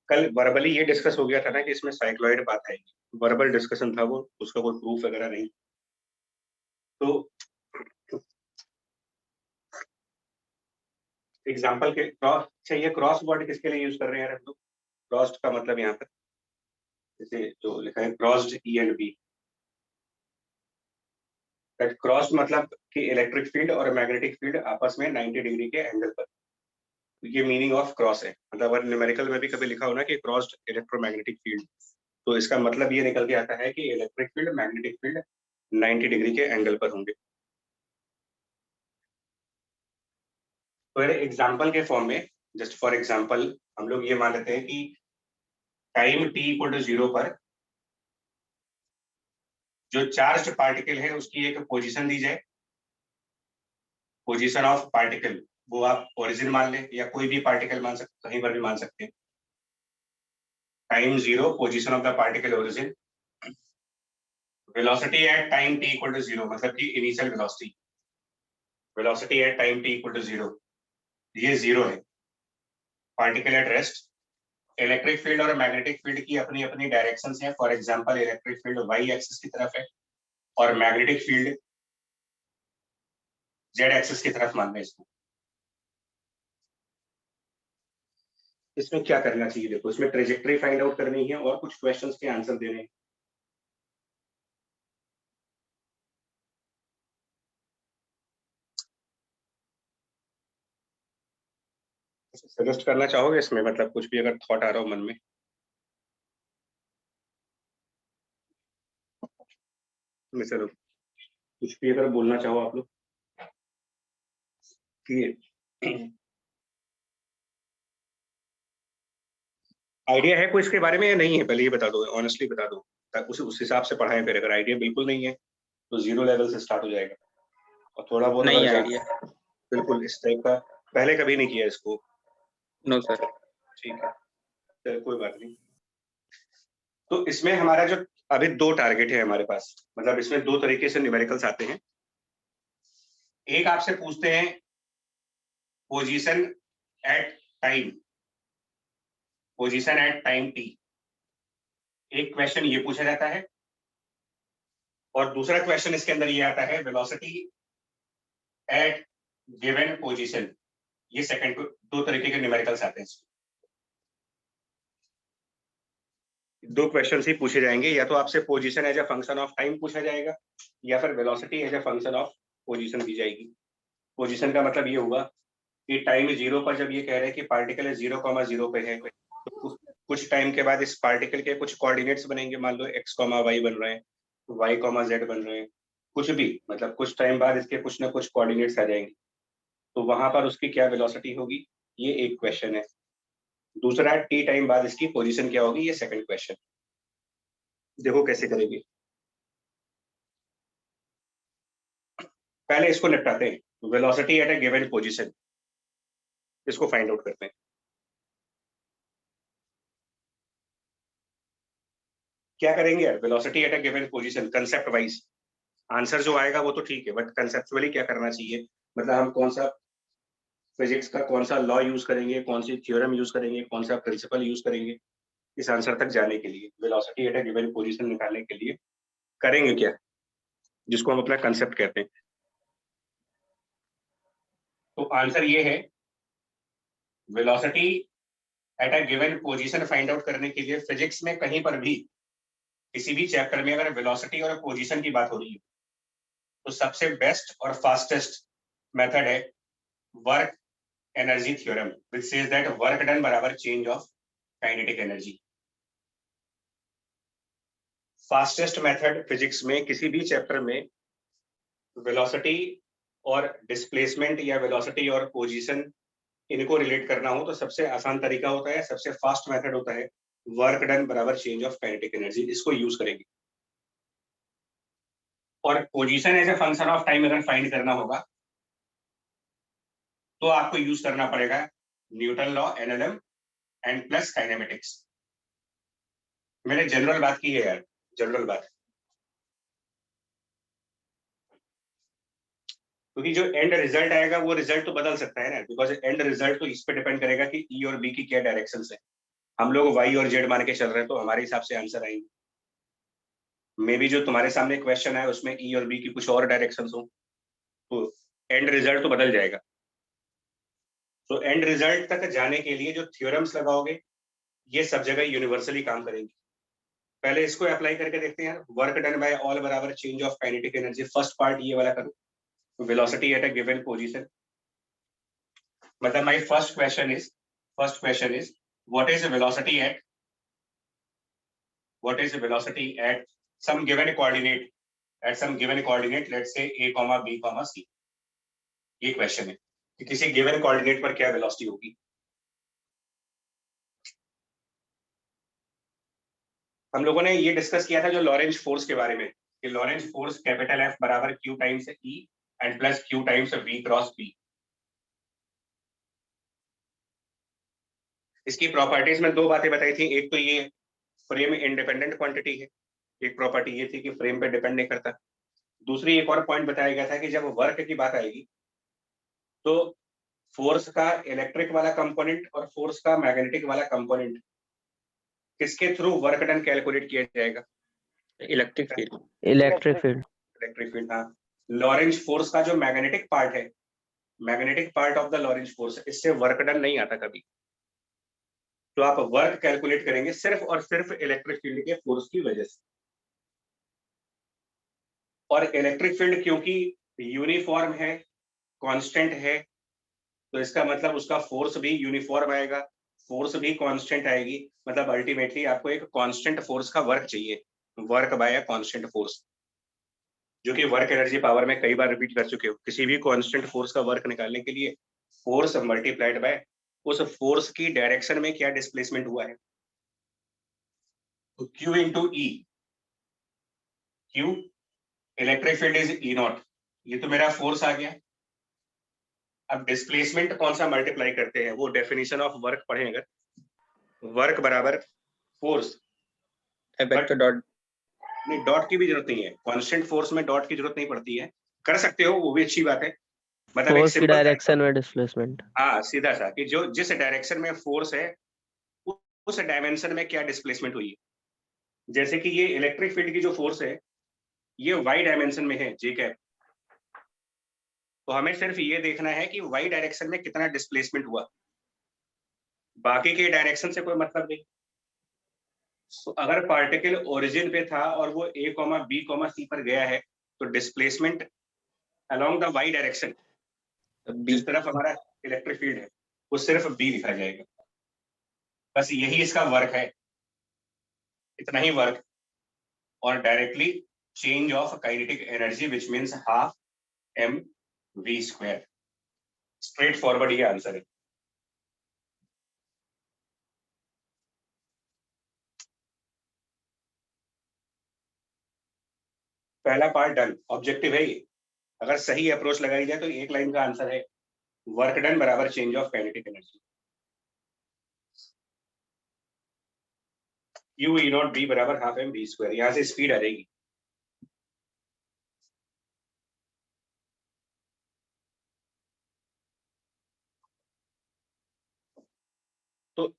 कल वर्बली ये डिस्कस हो गया था ना कि इसमें साइक्लॉइड बात आएगी। वर्बल डिस्कशन था वो, उसका कोई प्रूफ वगैरह नहीं। तो एग्जांपल के क्रॉस चाहिए, क्रॉस वर्ड किसके लिए यूज कर रहे हैं यार हम लोग? क्रॉस्ड का मतलब यहाँ पर जैसे जो लिखा है crossed E and B, that crossed मतलब कि इलेक्ट्रिक फील्ड और मैग्नेटिक फील्ड आपस में 90 डिग्री के एंगल पर। ये मीनिंग ऑफ क्रॉस है। मतलब अगर न्यूमेरिकल में भी कभी लिखा हो ना कि क्रॉस्ड इलेक्ट्रोमैग्नेटिक फील्ड, तो इसका मतलब ये निकल के आता है कि electric field magnetic field 90 degree के एंगल पर होंगे। तो एग्जाम्पल के फॉर्म में, जस्ट फॉर एग्जाम्पल हम लोग ये मान लेते हैं कि टाइम t इक्वल टू 0 पर जो चार्ज पार्टिकल है उसकी एक पोजीशन दी जाए, पोजीशन ऑफ पार्टिकल, वो आप ओरिजिन मान लें या कोई भी पार्टिकल मान सकते, कहीं पर भी मान सकते हैं। Time 0 position of the particle origin, velocity at time t equal to 0 मतलब कि initial velocity, velocity at time t equal to 0, ये 0 है। Particle at rest, electric field और मैग्नेटिक फील्ड की अपनी अपनी डायरेक्शंस हैं। For example electric field Y axis की तरफ है और मैग्नेटिक फील्ड जेड एक्सिस की तरफ मान लें इसको। इसमें क्या करना चाहिए? देखो, इसमें ट्रेजेक्टरी फाइंड आउट करनी है और कुछ क्वेश्चंस के आंसर देने हैं। सजेस्ट करना चाहोगे इसमें, मतलब कुछ भी अगर थॉट आ रहा हो मन में? चलो, कुछ भी अगर बोलना चाहो आप लोग कि आइडिया है कोई इसके बारे में या नहीं है, पहले ये बता दो, ऑनेस्टली बता दो, उस हिसाब से पढ़ाएं। फिर अगर आइडिया बिल्कुल नहीं है तो 0 लेवल से स्टार्ट हो जाएगा। और थोड़ा बहुत नहीं अगर आइडिया। बिल्कुल इस टाइप का पहले कभी नहीं किया इसको। No sir. ठीक है, चलो कोई बात नहीं। तो इसमें हमारा जो अभी 2 टारगेट है हमारे पास, मतलब इसमें 2 तरीके से न्यूमेरिकल्स आते हैं। एक आपसे पूछते हैं position at time, position at time t, एक क्वेश्चन ये पूछा जाता है। और दूसरा क्वेश्चन इसके अंदर ये आता है वेलोसिटी एट गिवन पोजीशन। ये सेकंड, 2 तरीके के न्यूमेरिकल्स आते हैं। 2 क्वेश्चन ही पूछे जाएंगे, या तो आपसे position as a function of time पूछा जाएगा या फिर velocity as a function of position दी जाएगी। पोजीशन का मतलब ये होगा कि टाइम 0 पर जब ये कह रहे हैं कि पार्टिकल 0,0 पे है, तो कुछ टाइम के बाद इस पार्टिकल के कुछ कोऑर्डिनेट्स बनेंगे, मान लो x,y बन रहे हैं, y,z बन रहे हैं, कुछ भी, मतलब कुछ टाइम बाद इसके कुछ ना कुछ कोऑर्डिनेट्स आ जाएंगे, तो वहां पर उसकी क्या वेलोसिटी होगी, ये एक क्वेश्चन है। दूसरा, t टाइम बाद इसकी पोजीशन क्या होगी, ये सेकंड क्वेश्चन। देखो कैसे करेंगे। पहले इसको निपटाते हैं, velocity at a given position, इसको फाइंड आउट करते हैं। क्या करेंगे यार, velocity at a given position concept wise answer जो आएगा वो तो ठीक है, बट कंसेप्चुअली क्या करना चाहिए, मतलब हम कौन सा फिजिक्स का कौन सा लॉ यूज करेंगे, कौन सी थ्योरम यूज करेंगे, कौन सा प्रिंसिपल यूज करेंगे इस आंसर तक जाने के लिए, velocity at a given position निकालने के लिए करेंगे क्या, जिसको हम अपना कंसेप्ट कहते हैं। तो आंसर ये है, velocity at a given position find out करने के लिए फिजिक्स में कहीं पर भी किसी भी चैप्टर में अगर वेलोसिटी और पोजीशन की बात हो रही है तो सबसे बेस्ट और फास्टेस्ट मेथड है work energy theorem, which says that work done बराबर change of kinetic energy. Fastest method physics में किसी भी चैप्टर में वेलोसिटी और डिस्प्लेसमेंट या वेलोसिटी और पोजीशन इनको रिलेट करना हो तो सबसे आसान तरीका होता है, सबसे फास्ट मेथड होता है वर्क डन बराबर चेंज ऑफ काइनेटिक एनर्जी, इसको यूज करेंगे। और position as a function of time अगर फाइंड करना होगा तो आपको यूज करना पड़ेगा Newton law, NLM and plus kinematics. मैंने जनरल बात की है यार, जनरल बात। क्योंकि जो एंड रिजल्ट आएगा वो रिजल्ट तो बदल सकता है ना, बिकॉज एंड रिजल्ट तो इस पे डिपेंड करेगा कि ई और बी की क्या डायरेक्शन है। हम लोग वाई और जेड मान के चल रहे हैं तो हमारे हिसाब से आंसर आएंगे। मे बी जो तुम्हारे सामने क्वेश्चन है उसमें ई और बी की कुछ और डायरेक्शन हो, तो एंड रिजल्ट तो बदल जाएगा। तो एंड रिजल्ट तक जाने के लिए जो थ्योरम्स लगाओगे ये सब जगह यूनिवर्सली काम करेंगे। पहले इसको अप्लाई करके देखते हैं। वर्क डन बाय ऑल बराबर change of kinetic energy. First part ये वाला करो, velocity at a given position. मतलब my first question is what is velocity at some given coordinate, let's say a, b, c। ये question है कि किसी given coordinate पर क्या वेलोसिटी होगी। हम लोगों ने ये डिस्कस किया था जो लॉरेंज फोर्स के बारे में, कि लॉरेंज फोर्स कैपिटल F बराबर Q times E and plus Q times V cross P। इसकी प्रॉपर्टीज में दो बातें बताई थी। एक तो ये फ्रेम इंडिपेंडेंट क्वांटिटी है, एक प्रॉपर्टी ये थी कि फ्रेम पे डिपेंड नहीं करता। दूसरी एक और पॉइंट बताया गया था कि जब वर्क की बात आएगी तो फोर्स का इलेक्ट्रिक वाला कंपोनेंट और फोर्स का मैग्नेटिक वाला कंपोनेंट किसके थ्रू वर्क डन कैलकुलेट किया जाएगा? Electric field. Electric field. हाँ, लॉरेंज फोर्स का जो मैग्नेटिक पार्ट है, magnetic part of the Lorentz force, इससे वर्क डन नहीं आता कभी। तो आप वर्क कैलकुलेट करेंगे सिर्फ और सिर्फ इलेक्ट्रिक फील्ड के फोर्स की वजह से। और इलेक्ट्रिक फील्ड क्योंकि यूनिफॉर्म है, कांस्टेंट है, तो इसका मतलब उसका फोर्स भी यूनिफॉर्म आएगा, फोर्स भी कांस्टेंट आएगी। मतलब अल्टीमेटली आपको एक कांस्टेंट फोर्स का वर्क चाहिए, work by a constant force, जो कि वर्क एनर्जी पावर में कई बार रिपीट कर चुके हो। किसी भी कांस्टेंट फोर्स का वर्क निकालने के लिए फोर्स मल्टीप्लाइड बाय उस फोर्स की डायरेक्शन में क्या डिस्प्लेसमेंट हुआ है, तो Q into E. Q electric field is E not, ये तो मेरा फोर्स आ गया। अब डिस्प्लेसमेंट कौन सा मल्टीप्लाई करते हैं, वो डेफिनेशन ऑफ वर्क पढ़े अगर, वर्क बराबर फोर्स डॉट। नहीं, डॉट की भी जरूरत नहीं है, कांस्टेंट फोर्स में डॉट की जरूरत नहीं पड़ती है, कर सकते हो वो भी अच्छी बात है। मतलब एक फोर्स की सिंपल डायरेक्शन में डिस्प्लेसमेंट। हाँ, सीधा सा कि जो जिस डायरेक्शन में फोर्स है उस डायमेंशन में क्या डिस्प्लेसमेंट हुई है। जैसे कि ये इलेक्ट्रिक फील्ड की जो फोर्स है ये वाई डायमेंशन में है जे कैप, तो हमें सिर्फ ये देखना है कि वाई डायरेक्शन में कितना डिस्प्लेसमेंट हुआ, बाकी के डायरेक्शन से कोई मतलब नहीं। तो अगर पार्टिकल ओरिजिन पे था और वो A, B, C पर गया है तो displacement along the Y direction, जिस तरफ हमारा इलेक्ट्रिक फील्ड है वो सिर्फ B लिखा जाएगा। बस यही इसका वर्क है, इतना ही वर्क। और directly change of kinetic energy which means half mv²। Straight forward ये आंसर है। पहला पार्ट डन, ऑब्जेक्टिव है ये। अगर सही अप्रोच लगाई जाए तो एक लाइन का आंसर है वर्क डन बराबर change of kinetic energy. Q E not B बराबर हाफ mv²। यहाँ से स्पीड आ जाएगी। तो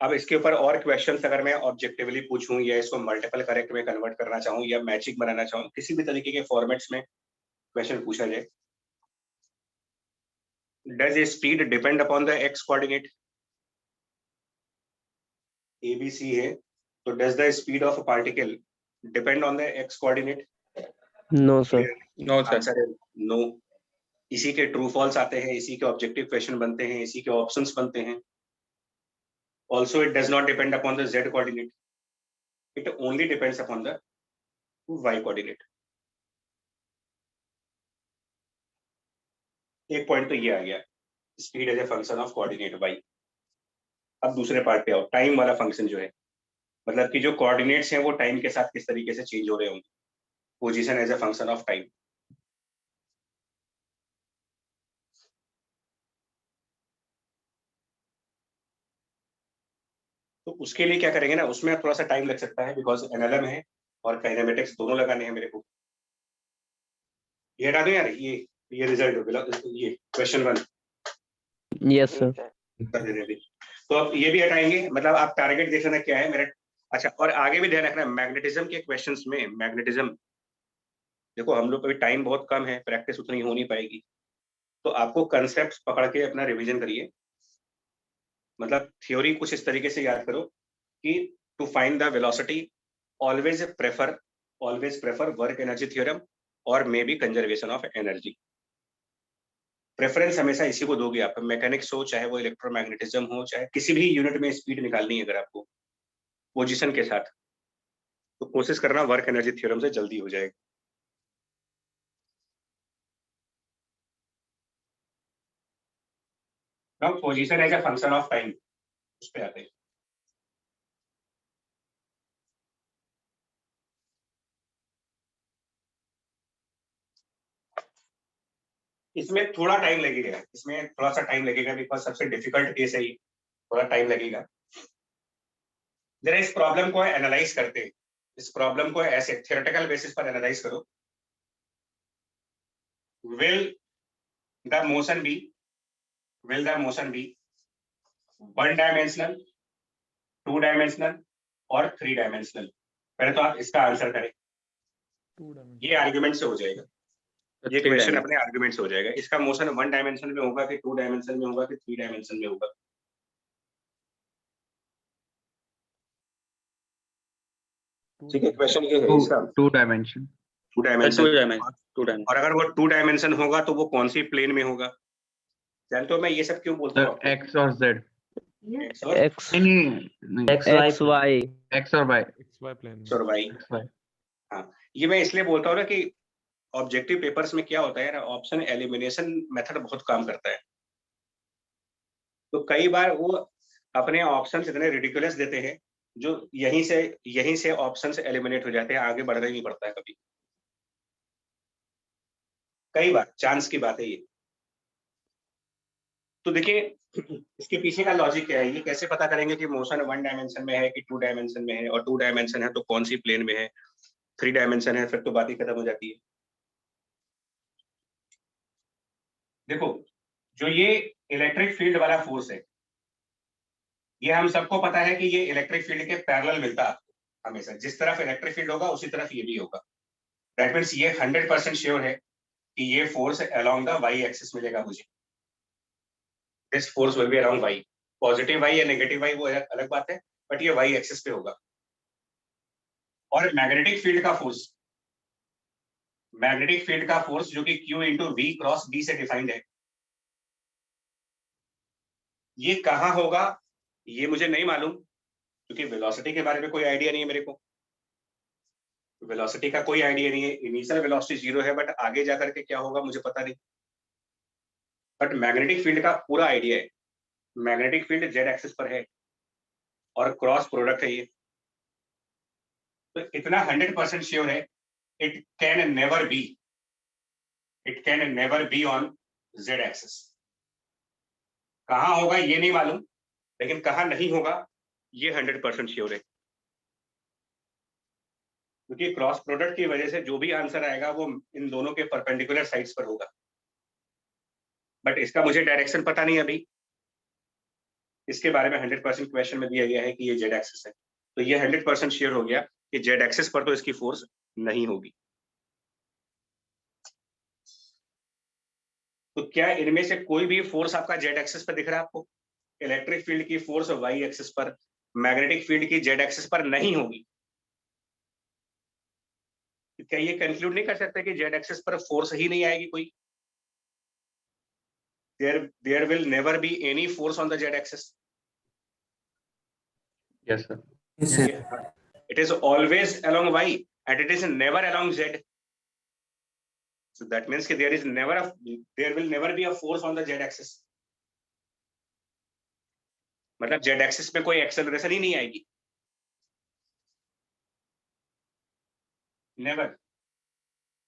अब इसके ऊपर और क्वेश्चंस अगर मैं ऑब्जेक्टिवली पूछूं या इसको मल्टीपल करेक्ट में कन्वर्ट करना चाहूं या मैचिंग बनाना चाहूं, किसी भी तरीके के फॉर्मेट्स में क्वेश्चन पूछा जाए, does speed depend upon the X coordinate? ABC है तो does the speed of particle depend on the X coordinate? No sir. No sir. Answer है नो। इसी के ट्रू फॉल्स आते हैं, इसी के ऑब्जेक्टिव क्वेश्चन बनते हैं, इसी के ऑप्शंस बनते हैं। Also it does not depend upon the Z coordinate, it only depends upon the Y coordinate. एक पॉइंट तो ये आ गया, speed as a function of coordinate Y. अब दूसरे पार्ट पे आओ, टाइम वाला फंक्शन जो है, मतलब कि जो कोऑर्डिनेट्स हैं वो टाइम के साथ किस तरीके से चेंज हो रहे होंगे, position as a function of time. तो उसके लिए क्या करेंगे ना, उसमें थोड़ा सा टाइम लग सकता है बिकॉज एनएलएम है और काइनेमेटिक्स दोनों लगाने हैं मेरे को। ये हटा दो यार, ये ये रिजल्ट, ये क्वेश्चन 1 यस सर। तो अब ये भी हटाएंगे, मतलब आप टारगेट देख लेना क्या है मेरा। अच्छा, और आगे भी ध्यान रखना मैग्नेटिज्म के क्वेश्चंस में, मैग्नेटिज्म देखो हम लोग का भी टाइम बहुत कम है, प्रैक्टिस उतनी हो नहीं पाएगी, तो आपको कंसेप्ट पकड़ के अपना रिवीजन करिए। मतलब थ्योरी कुछ इस तरीके से याद करो कि to find the velocity always prefer work energy theorem और may be conservation of energy. Preference हमेशा इसी को दोगे आप, मैकेनिक्स हो चाहे वो इलेक्ट्रोमैग्नेटिज्म हो, चाहे किसी भी यूनिट में स्पीड निकालनी है अगर आपको पोजीशन के साथ, तो कोशिश करना वर्क एनर्जी थ्योरम से जल्दी हो जाएगा। Now position as a function of time, उस पे आते हैं। इसमें थोड़ा टाइम लगेगा, इसमें थोड़ा सा टाइम लगेगा बिकॉज सबसे डिफिकल्ट केस है ये, थोड़ा टाइम लगेगा। जरा इस प्रॉब्लम को एनालाइज करते हैं, इस प्रॉब्लम को ऐसे थियोरेटिकल बेसिस पर एनालाइज करो। will the motion be will the motion be one dimensional, two dimensional और थ्री डायमेंशनल? पहले तो आप इसका आंसर करें, ये आर्ग्यूमेंट से हो जाएगा, ये क्वेश्चन अपने आर्ग्यूमेंट से हो जाएगा। इसका मोशन वन डायमेंशन में होगा कि टू डायमेंशन में होगा कि थ्री डायमेंशन में होगा? ठीक है, क्वेश्चन ये है इसका, टू डायमेंशन। और अगर वो टू डायमेंशन होगा तो वो कौन सी प्लेन में होगा? जानते हो मैं ये सब क्यों बोलता हूँ? एक्स और जेड, एक्स वाई, एक्स और वाई। हाँ, ये मैं इसलिए बोलता हूँ ना कि ऑब्जेक्टिव पेपर्स में क्या होता है ना, ऑप्शन एलिमिनेशन मेथड बहुत काम करता है। तो कई बार वो अपने ऑप्शंस इतने रिडिकुलस देते हैं जो यहीं से ऑप्शंस एलिमिनेट हो जाते हैं, आगे बढ़ना ही नहीं पड़ता है कभी, कई बार चांस की बात है ये। तो देखिए इसके पीछे का लॉजिक क्या है, ये कैसे पता करेंगे कि मोशन वन डायमेंशन में है कि टू डायमेंशन में है, और टू डायमेंशन है तो कौन सी प्लेन में है, थ्री डायमेंशन है फिर तो बात ही खत्म हो जाती है। देखो जो ये इलेक्ट्रिक फील्ड वाला फोर्स है, ये हम सबको पता है कि ये इलेक्ट्रिक फील्ड के पैरेलल मिलता है हमेशा, जिस तरफ इलेक्ट्रिक फील्ड होगा उसी तरफ ये भी होगा। दैट मीन्स ये 100% श्योर है कि ये force along the Y axis मिलेगा मुझे। This force will be around Y, positive Y या नेगेटिव वाई वो अलग बात है, बट ये वाई एक्सिस पे होगा। और मैग्नेटिक फील्ड का फोर्स जो कि Q into V cross B से डिफाइंड है, ये कहाँ होगा ये मुझे नहीं मालूम, क्योंकि वेलोसिटी के बारे में कोई आइडिया नहीं है मेरे को। वेलोसिटी का कोई आइडिया नहीं है, इनिशियल वेलोसिटी 0 है, बट आगे जाकर के क्या होगा मुझे पता नहीं। बट मैग्नेटिक फील्ड का पूरा आइडिया है, मैग्नेटिक फील्ड जेड एक्सिस पर है और क्रॉस प्रोडक्ट है ये, तो इतना 100% श्योर है, it can never be on Z axis. कहाँ होगा ये नहीं मालूम, लेकिन कहाँ नहीं होगा ये 100% श्योर है, क्योंकि क्रॉस प्रोडक्ट की वजह से जो भी आंसर आएगा वो इन दोनों के परपेंडिकुलर साइड्स पर होगा। बट इसका मुझे डायरेक्शन पता नहीं अभी, इसके बारे में 100% क्वेश्चन में दिया गया है कि ये जेड एक्सिस है, तो ये 100% श्योर हो गया कि जेड एक्सिस पर तो इसकी फोर्स नहीं होगी। तो क्या इनमें से कोई भी फोर्स आपका जेड एक्सिस पर दिख रहा है आपको? इलेक्ट्रिक फील्ड की फोर्स वाई एक्सिस पर, मैग्नेटिक फील्ड की जेड एक्सिस पर नहीं होगी। क्या ये कंक्लूड नहीं कर सकते कि जेड एक्सिस पर फोर्स ही नहीं आएगी कोई? There will never be any force on the z axis. Yes sir. Yes, sir. It is always along y and it is never along z. So that means that there will never be a force on the z axis. मतलब z axis में कोई acceleration ही नहीं आएगी, never.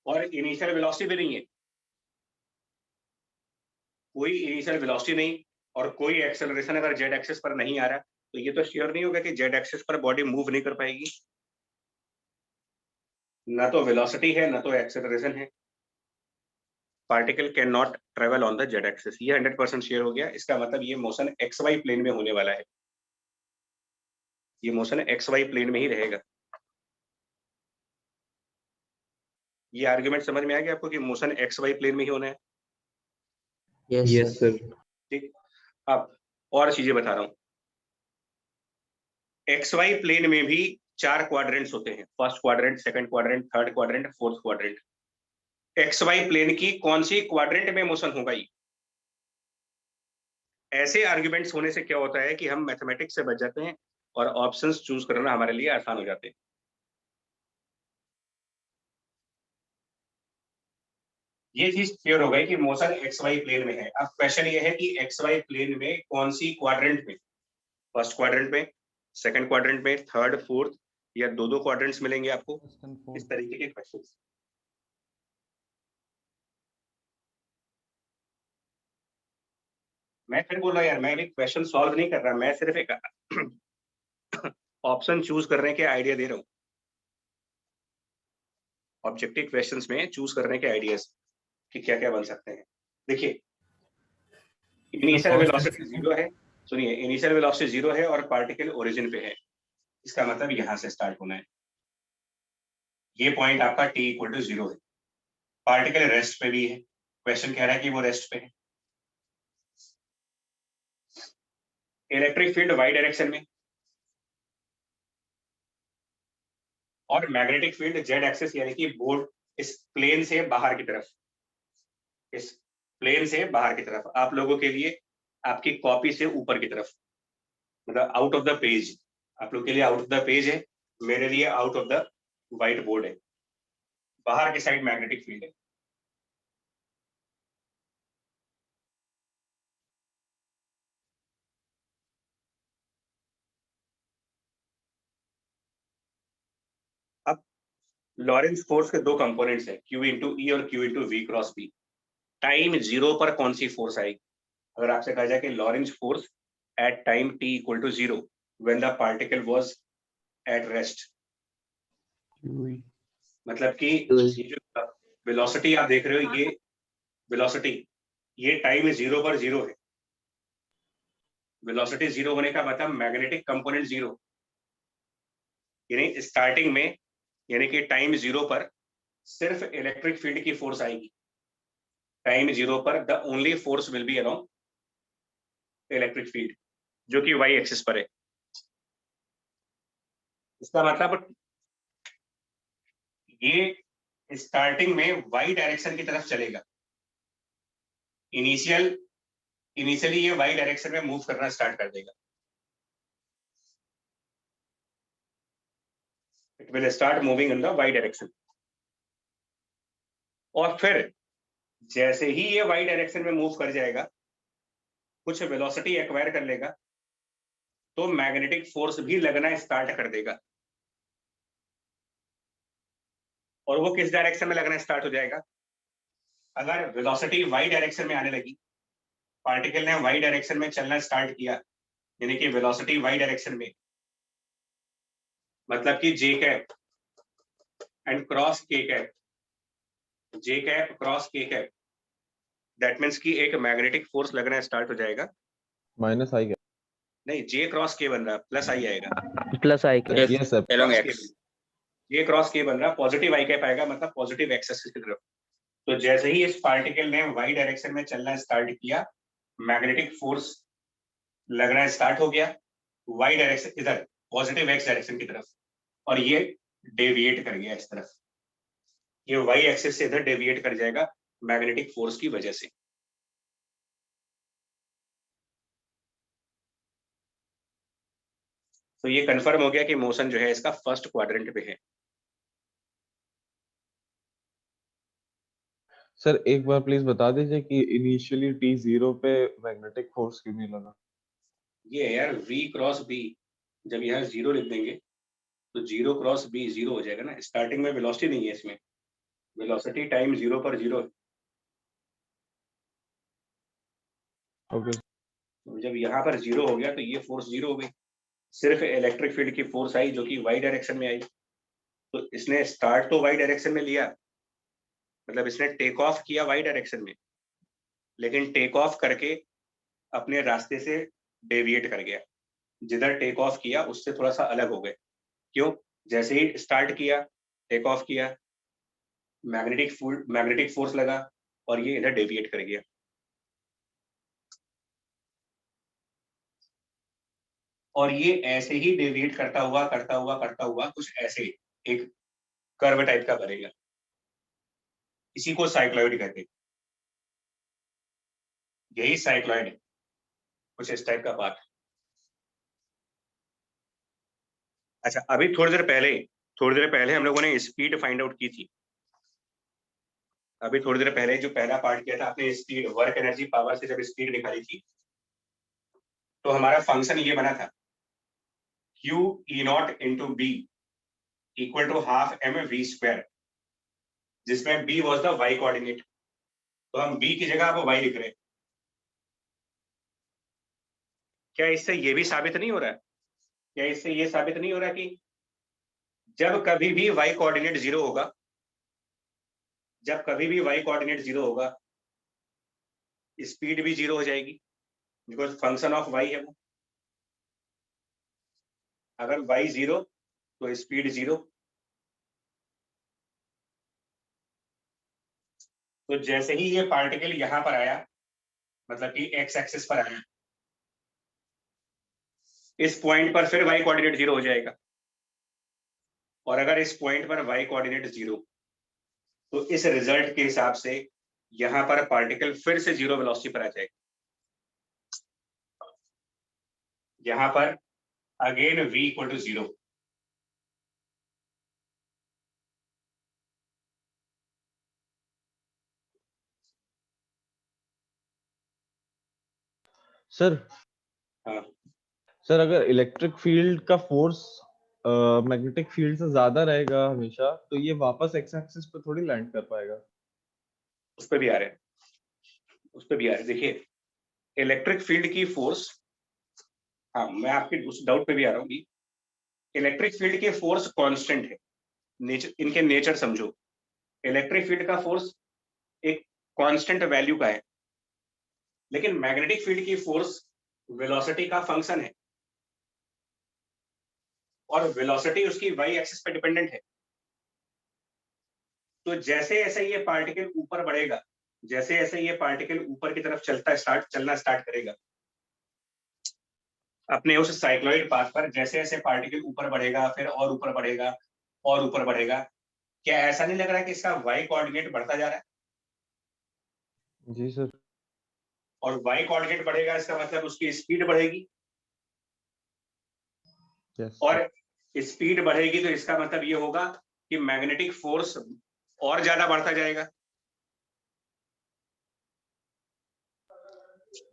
और initial velocity भी नहीं है, कोई इनिशियल वेलोसिटी नहीं और कोई एक्सेलरेशन अगर जेड एक्सिस पर नहीं आ रहा, तो ये तो श्योर नहीं होगा कि जेड एक्सिस पर बॉडी मूव नहीं कर पाएगी। ना तो वेलोसिटी है ना तो एक्सेलरेशन है, particle can not travel on the Z axis. ये 100% शेयर हो गया। इसका मतलब ये मोशन एक्स वाई प्लेन में होने वाला है, ये मोशन एक्स वाई प्लेन में ही रहेगा। ये आर्गुमेंट समझ में आ गया आपको कि मोशन एक्स वाई प्लेन में ही होना है? Yes, sir. ठीक। अब और चीजें बता रहा हूं। एक्स वाई प्लेन में भी 4 क्वाड्रेंट्स होते हैं, first quadrant, second quadrant, third quadrant, fourth quadrant. X Y plane की कौन सी क्वाड्रेंट में मोशन होगा? ये ऐसे आर्ग्यूमेंट्स होने से क्या होता है कि हम मैथमेटिक्स से बच जाते हैं और ऑप्शंस चूज करना हमारे लिए आसान हो जाते हैं। ये चीज क्लियर हो गई कि मोशन एक्स वाई प्लेन में है। अब क्वेश्चन ये है कि एक्स वाई प्लेन में कौन सी क्वाड्रेंट में, फर्स्ट क्वाड्रेंट में, सेकंड क्वाड्रेंट में, थर्ड, फोर्थ, या दो दो क्वाड्रेंट्स मिलेंगे आपको? इस तरीके के क्वेश्चन। मैं फिर बोल रहा यार, मैं भी क्वेश्चन सॉल्व नहीं कर रहा, मैं सिर्फ एक ऑप्शन चूज करने के आइडिया दे रहा हूँ। ऑब्जेक्टिव क्वेश्चंस में चूज करने के आइडियाज कि क्या क्या बन सकते हैं। देखिए, इनिशियल वेलोसिटी 0 है, सुनिए, इनिशियल वेलोसिटी 0 है और पार्टिकल ओरिजिन पे है। इसका मतलब यहां से स्टार्ट होना है। ये पॉइंट आपका t इक्वल टू 0 है। पार्टिकल रेस्ट पे भी है, क्वेश्चन कह रहा है कि वो रेस्ट पे है। इलेक्ट्रिक फील्ड वाई डायरेक्शन में और मैग्नेटिक फील्ड जेड एक्सिस, यानी कि बोर्ड इस प्लेन से बाहर की तरफ, इस प्लेन से बाहर की तरफ, आप लोगों के लिए आपकी कॉपी से ऊपर की तरफ, मतलब आउट ऑफ द पेज। आप लोग के लिए आउट ऑफ द पेज है, मेरे लिए out of the white board है। बाहर की साइड मैग्नेटिक फील्ड है। अब लॉरेंस फोर्स के दो कंपोनेंट्स है, Q इंटू ई और Q into V cross B. Time 0 पर कौन सी फोर्स आएगी? अगर आपसे कहा जाए कि Lorentz force at time t equal to 0 when the particle was at rest, मतलब कि ये जो वेलोसिटी आप देख रहे हो, ये वेलोसिटी, ये टाइम 0 पर 0 है। वेलोसिटी 0 होने का मतलब मैग्नेटिक कंपोनेंट 0, यानी स्टार्टिंग में, यानी कि टाइम 0 पर सिर्फ इलेक्ट्रिक फील्ड की फोर्स आएगी। टाइम 0 पर the only force will B along electric field, जो कि वाई एक्सिस पर है। इसका मतलब ये स्टार्टिंग में वाई डायरेक्शन की तरफ चलेगा। इनिशियली ये वाई डायरेक्शन में मूव करना स्टार्ट कर देगा। It will start moving in the Y direction. और फिर जैसे ही ये वाई डायरेक्शन में मूव कर जाएगा, कुछ वेलोसिटी एक्वायर कर लेगा, तो मैग्नेटिक फोर्स भी लगना स्टार्ट कर देगा। और वो किस डायरेक्शन में लगना स्टार्ट हो जाएगा? अगर वेलोसिटी वाई डायरेक्शन में आने लगी, पार्टिकल ने वाई डायरेक्शन में चलना स्टार्ट किया, यानी कि वेलोसिटी वाई डायरेक्शन में, मतलब कि जे कैप एंड क्रॉस के कैप, जे कैप क्रॉस के कैप, दैट मीन्स कि एक मैग्नेटिक फोर्स लगना स्टार्ट हो जाएगा। माइनस आई क्या? नहीं, जे क्रॉस के बन रहा, प्लस आई आएगा, plus i k yes sir. Along x. J cross k बन रहा, पॉजिटिव आई कैप आएगा, मतलब पॉजिटिव एक्स एक्सिस की तरफ। तो जैसे ही इस पार्टिकल ने वाई डायरेक्शन में चलना स्टार्ट किया, मैग्नेटिक फोर्स लगना स्टार्ट हो गया वाई डायरेक्शन, इधर पॉजिटिव एक्स डायरेक्शन की तरफ, और ये डेविएट कर गया इस तरफ। ये वाई एक्सिस से इधर डेविएट कर जाएगा मैग्नेटिक फोर्स की वजह से। तो ये कंफर्म हो गया कि मोशन जो है इसका फर्स्ट क्वाड्रेंट पे है। सर एक बार प्लीज बता दीजिए कि इनिशियली t0 पे मैग्नेटिक फोर्स क्यों नहीं लगा? ये है यार v क्रॉस b, जब यहाँ 0 लिख देंगे तो 0 क्रॉस b 0 हो जाएगा ना। स्टार्टिंग में वेलोसिटी नहीं है इसमें, वेलोसिटी टाइम 0 पर 0 है। ओके। तो जब यहाँ पर 0 हो गया तो ये फोर्स 0 हो गई, सिर्फ इलेक्ट्रिक फील्ड की फोर्स आई जो कि वाई डायरेक्शन में आई। तो इसने स्टार्ट तो वाई डायरेक्शन में लिया, मतलब इसने टेक ऑफ किया वाई डायरेक्शन में, लेकिन टेक ऑफ करके अपने रास्ते से डेविएट कर गया, जिधर टेक ऑफ किया उससे थोड़ा सा अलग हो गए। क्यों? जैसे ही स्टार्ट किया, टेक ऑफ किया, मैग्नेटिक फोर्स लगा और ये इधर डेविएट कर गया। और ये ऐसे ही डेविएट करता हुआ कुछ ऐसे एक कर्व टाइप का बनेगा। इसी को साइक्लॉइड कहते हैं। यही साइक्लॉइड है, कुछ इस टाइप का पाथ। अच्छा, अभी थोड़ी देर पहले हम लोगों ने स्पीड फाइंड आउट की थी। अभी थोड़ी देर पहले जो पहला पार्ट किया था आपने, स्पीड, वर्क एनर्जी पावर से जब स्पीड निकाली थी, तो हमारा फंक्शन ये बना था Q E naught into B equal to half M V square, जिसमें B was the Y coordinate. तो हम B की जगह अब y लिख रहे हैं। क्या इससे ये भी साबित नहीं हो रहा है, क्या इससे ये साबित नहीं हो रहा कि जब कभी भी y कोऑर्डिनेट जीरो होगा, जब कभी भी y कोऑर्डिनेट जीरो होगा, स्पीड भी जीरो हो जाएगी, बिकॉज फंक्शन ऑफ y है वो। अगर y जीरो तो स्पीड जीरो। तो जैसे ही ये पार्टिकल यहां पर आया, मतलब कि x एक्सिस पर आया, इस पॉइंट पर फिर y कोऑर्डिनेट जीरो हो जाएगा। और अगर इस पॉइंट पर y कोऑर्डिनेट जीरो, तो इस रिजल्ट के हिसाब से यहां पर पार्टिकल फिर से जीरो वेलोसिटी पर आ जाएगा। यहां पर again v equal to zero. Sir हाँ, सर अगर इलेक्ट्रिक फील्ड का फोर्स मैग्नेटिक फील्ड से ज्यादा रहेगा हमेशा, तो ये वापस एक्स एक्सिस पे थोड़ी लैंड कर पाएगा। उस पर भी आ रहे हैं, उस पर भी आ रहे हैं। देखिए, इलेक्ट्रिक फील्ड की फोर्स, हाँ मैं आपके उस डाउट पे भी आ रहा हूँ कि इलेक्ट्रिक फील्ड के फोर्स कांस्टेंट है, नेचर, इनके नेचर समझो। इलेक्ट्रिक फील्ड का फोर्स एक कांस्टेंट वैल्यू का है, लेकिन मैग्नेटिक फील्ड की फोर्स वेलोसिटी का फंक्शन है, और वेलोसिटी उसकी वाई एक्सिस पे डिपेंडेंट है। तो जैसे जैसे ये पार्टिकल ऊपर बढ़ेगा, जैसे जैसे ये पार्टिकल ऊपर की तरफ चलना स्टार्ट करेगा अपने उस साइक्लॉइड पाथ पर, जैसे जैसे पार्टिकल ऊपर बढ़ेगा, फिर और ऊपर बढ़ेगा और ऊपर बढ़ेगा, क्या ऐसा नहीं लग रहा है कि इसका वाई कोऑर्डिनेट बढ़ता जा रहा है? जी सर। और वाई कोऑर्डिनेट बढ़ेगा, इसका मतलब उसकी स्पीड बढ़ेगी, यस और स्पीड बढ़ेगी तो इसका मतलब ये होगा कि मैग्नेटिक फोर्स और ज्यादा बढ़ता जाएगा।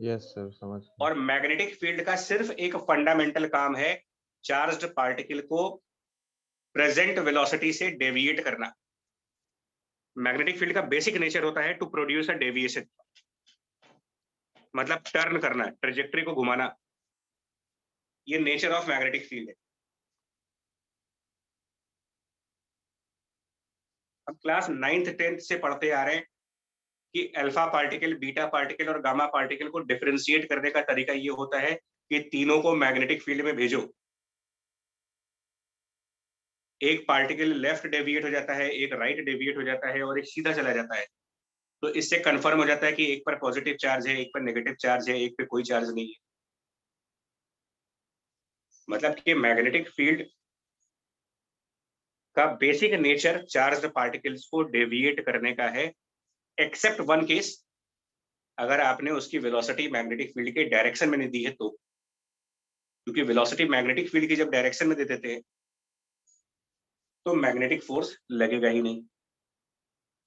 यस सर, समझ गया। और मैग्नेटिक फील्ड का सिर्फ एक फंडामेंटल काम है, चार्ज्ड पार्टिकल को प्रेजेंट वेलोसिटी से डेविएट करना। मैग्नेटिक फील्ड का बेसिक नेचर होता है टू प्रोड्यूस अ डेविएशन, मतलब टर्न करना, ट्रेजेक्टरी को घुमाना। ये नेचर ऑफ मैग्नेटिक फील्ड है। हम क्लास 9th 10th से पढ़ते आ रहे हैं कि अल्फा पार्टिकल, बीटा पार्टिकल और गामा पार्टिकल को डिफरेंशिएट करने का तरीका ये होता है कि तीनों को मैग्नेटिक फील्ड में भेजो। एक पार्टिकल लेफ्ट डेविएट हो जाता है, एक राइट डेविएट हो जाता है, और एक सीधा चला जाता है। तो इससे कंफर्म हो जाता है कि एक पर पॉजिटिव चार्ज है, एक पर नेगेटिव चार्ज है, एक पे कोई चार्ज नहीं है। मतलब कि मैग्नेटिक फील्ड का बेसिक नेचर चार्ज्ड पार्टिकल्स को डेविएट करने का है, एक्सेप्ट वन केस, अगर आपने उसकी वेलोसिटी मैग्नेटिक फील्ड के डायरेक्शन में नहीं दी है तो। क्योंकि वेलोसिटी मैग्नेटिक फील्ड की जब डायरेक्शन में दे देते हैं तो मैग्नेटिक फोर्स लगेगा ही नहीं।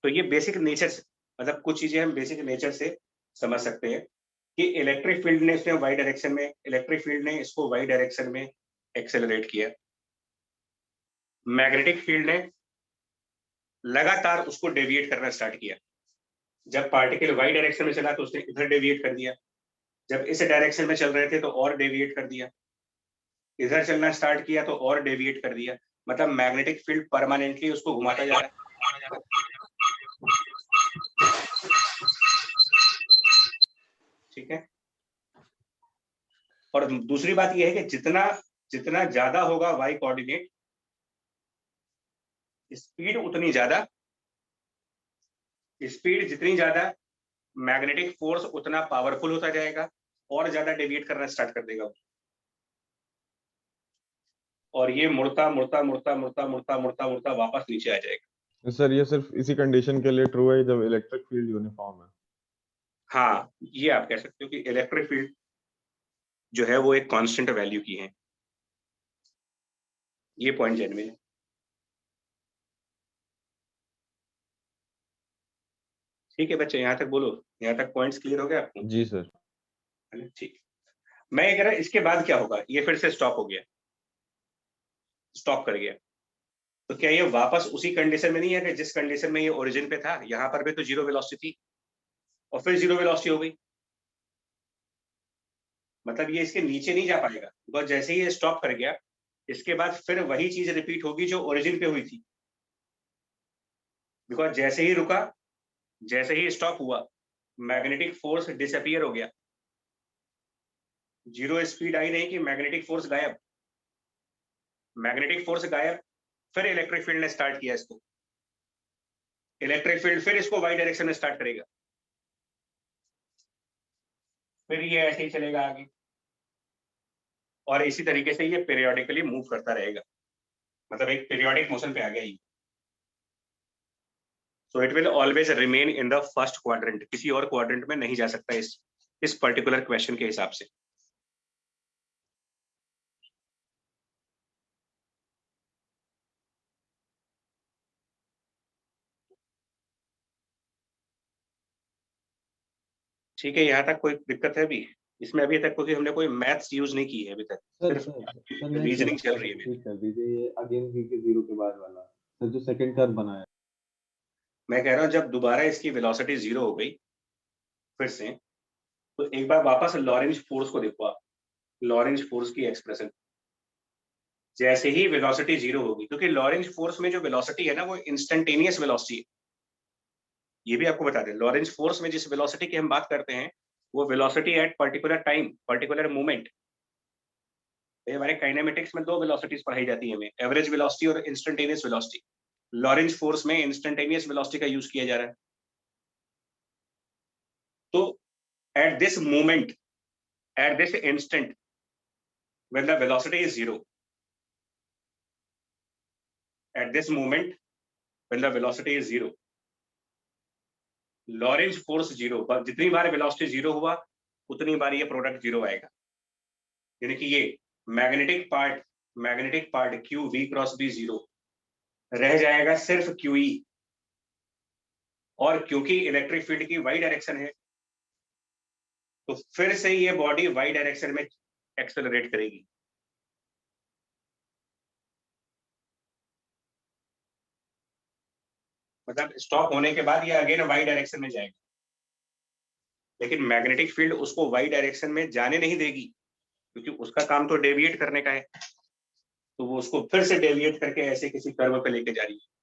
तो ये बेसिक नेचर, मतलब कुछ चीजें हम बेसिक नेचर से समझ सकते हैं कि इलेक्ट्रिक फील्ड ने इसमें वाई डायरेक्शन में, इलेक्ट्रिक फील्ड ने इसको वाई डायरेक्शन में एक्सेलरेट किया, मैग्नेटिक फील्ड ने लगातार उसको डेविएट करना स्टार्ट किया। जब पार्टिकल वाई डायरेक्शन में चला तो उसने इधर डेविएट कर दिया, जब इस डायरेक्शन में चल रहे थे तो और डेविएट कर दिया, इधर चलना स्टार्ट किया तो और डेविएट कर दिया। मतलब मैग्नेटिक फील्ड परमानेंटली उसको घुमाता जा रहा है। ठीक है। और दूसरी बात यह है कि जितना जितना ज्यादा होगा वाई कोऑर्डिनेट, स्पीड उतनी ज्यादा, स्पीड जितनी ज्यादा, मैग्नेटिक फोर्स उतना पावरफुल होता जाएगा और ज्यादा डेविएट करना स्टार्ट कर देगा, और ये मुड़ता मुड़ता मुड़ता मुड़ता मुड़ता मुड़ता मुड़ता वापस नीचे आ जाएगा। सर ये सिर्फ इसी कंडीशन के लिए ट्रू है जब इलेक्ट्रिक फील्ड यूनिफॉर्म है। हाँ, ये आप कह सकते हो कि इलेक्ट्रिक फील्ड जो है वो एक कांस्टेंट वैल्यू की है। ये पॉइंट जेन्युइन है। ठीक है बच्चे, यहाँ तक बोलो, यहाँ तक पॉइंट्स क्लियर हो गए आपको? जी सर। ठीक। मैं कह रहा इसके बाद क्या होगा, ये फिर से स्टॉप हो गया, स्टॉप कर गया, तो क्या ये वापस उसी कंडीशन में नहीं है कि जिस कंडीशन में ये ओरिजिन पे था, यहाँ पर भी तो जीरो वेलोसिटी थी और फिर जीरो वेलोसिटी हो गई, मतलब ये इसके नीचे नहीं जा पाएगा, बिकॉज जैसे ही ये स्टॉप कर गया इसके बाद फिर वही चीज रिपीट होगी जो ओरिजिन पे हुई थी, बिकॉज जैसे ही रुका, जैसे ही स्टॉप हुआ, मैग्नेटिक फोर्स डिसअपियर हो गया, जीरो स्पीड आई नहीं कि मैग्नेटिक फोर्स गायब, मैग्नेटिक फोर्स गायब, फिर इलेक्ट्रिक फील्ड ने स्टार्ट किया इसको, इलेक्ट्रिक फील्ड फिर इसको वाई डायरेक्शन में स्टार्ट करेगा, फिर ये ऐसे ही चलेगा आगे, और इसी तरीके से ये पीरियोडिकली मूव करता रहेगा, मतलब एक पीरियोडिक मोशन पे आ गया ये। So it will always remain in the first quadrant, किसी और क्वाड्रेंट में नहीं जा सकता इस पर्टिकुलर क्वेश्चन के हिसाब से। ठीक है, यहाँ तक कोई दिक्कत है अभी इसमें? अभी तक क्योंकि हमने कोई मैथ्स यूज नहीं की है अभी तक, सिर्फ रीजनिंग चल रही है। ठीक कर दीजिए ये अगेन v के 0 के बाद वाला सर, जो सेकंड टर्म बनाया। मैं कह रहा हूँ जब दोबारा इसकी वेलोसिटी जीरो हो गई फिर से, तो एक बार वापस लॉरेंज फोर्स को देखो आप, लॉरेंज फोर्स की एक्सप्रेशन, जैसे ही वेलोसिटी जीरो होगी, क्योंकि लॉरेंज फोर्स में जो वेलोसिटी है ना वो इंस्टेंटेनियस वेलोसिटी है, ये भी आपको बता दें, लॉरेंज फोर्स में जिस वेलोसिटी की हम बात करते हैं वो velocity at particular time, particular moment. हमारे काइनेमेटिक्स में दो वेलोसिटीज पढ़ाई जाती है हमें, एवरेज वेलोसिटी और इंस्टेंटेनियस वेलोसिटी। लॉरेंज फोर्स में इंस्टेंटेनियस वेलोसिटी का यूज किया जा रहा है। तो at this moment, at this instant, when the velocity is zero, at this moment when the velocity is zero, Lorentz force zero, जितनी बार वेलोसिटी जीरो हुआ उतनी बार ये प्रोडक्ट जीरो आएगा, यानी कि ये magnetic part Q V cross B zero रह जाएगा, सिर्फ क्यू ई, और क्योंकि इलेक्ट्रिक फील्ड की वाई डायरेक्शन है तो फिर से ये बॉडी वाई डायरेक्शन में एक्सेलरेट करेगी, मतलब स्टॉप होने के बाद ये अगेन वाई डायरेक्शन में जाएगा, लेकिन मैग्नेटिक फील्ड उसको वाई डायरेक्शन में जाने नहीं देगी क्योंकि उसका काम तो डेविएट करने का है, तो वो उसको फिर से डेविएट करके ऐसे किसी कर्व पे लेके जा रही है।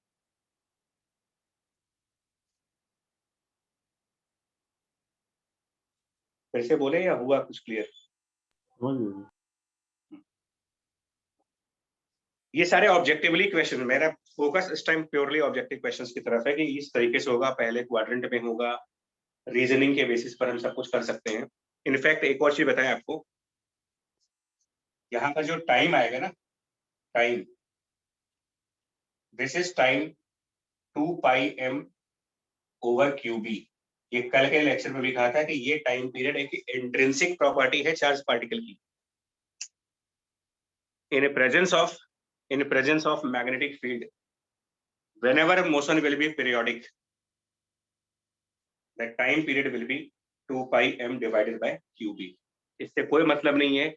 फिर से बोले या हुआ कुछ क्लियर? ये सारे ऑब्जेक्टिवली क्वेश्चन, मेरा फोकस इस टाइम प्योरली ऑब्जेक्टिव क्वेश्चंस की तरफ है कि इस तरीके से होगा, पहले क्वाड्रेंट में होगा, रीजनिंग के बेसिस पर हम सब कुछ कर सकते हैं। इनफैक्ट एक और चीज बताएं आपको, यहाँ का जो टाइम आएगा ना, time, this is time 2 pi M over Q B. ये कल के लेक्चर में भी कहा था कि ये टाइम पीरियड एक इंट्रिंसिक प्रॉपर्टी है चार्ज पार्टिकल की। In presence of magnetic field, whenever motion will be periodic, the time period will be 2 pi m divided by qb। इससे कोई मतलब नहीं है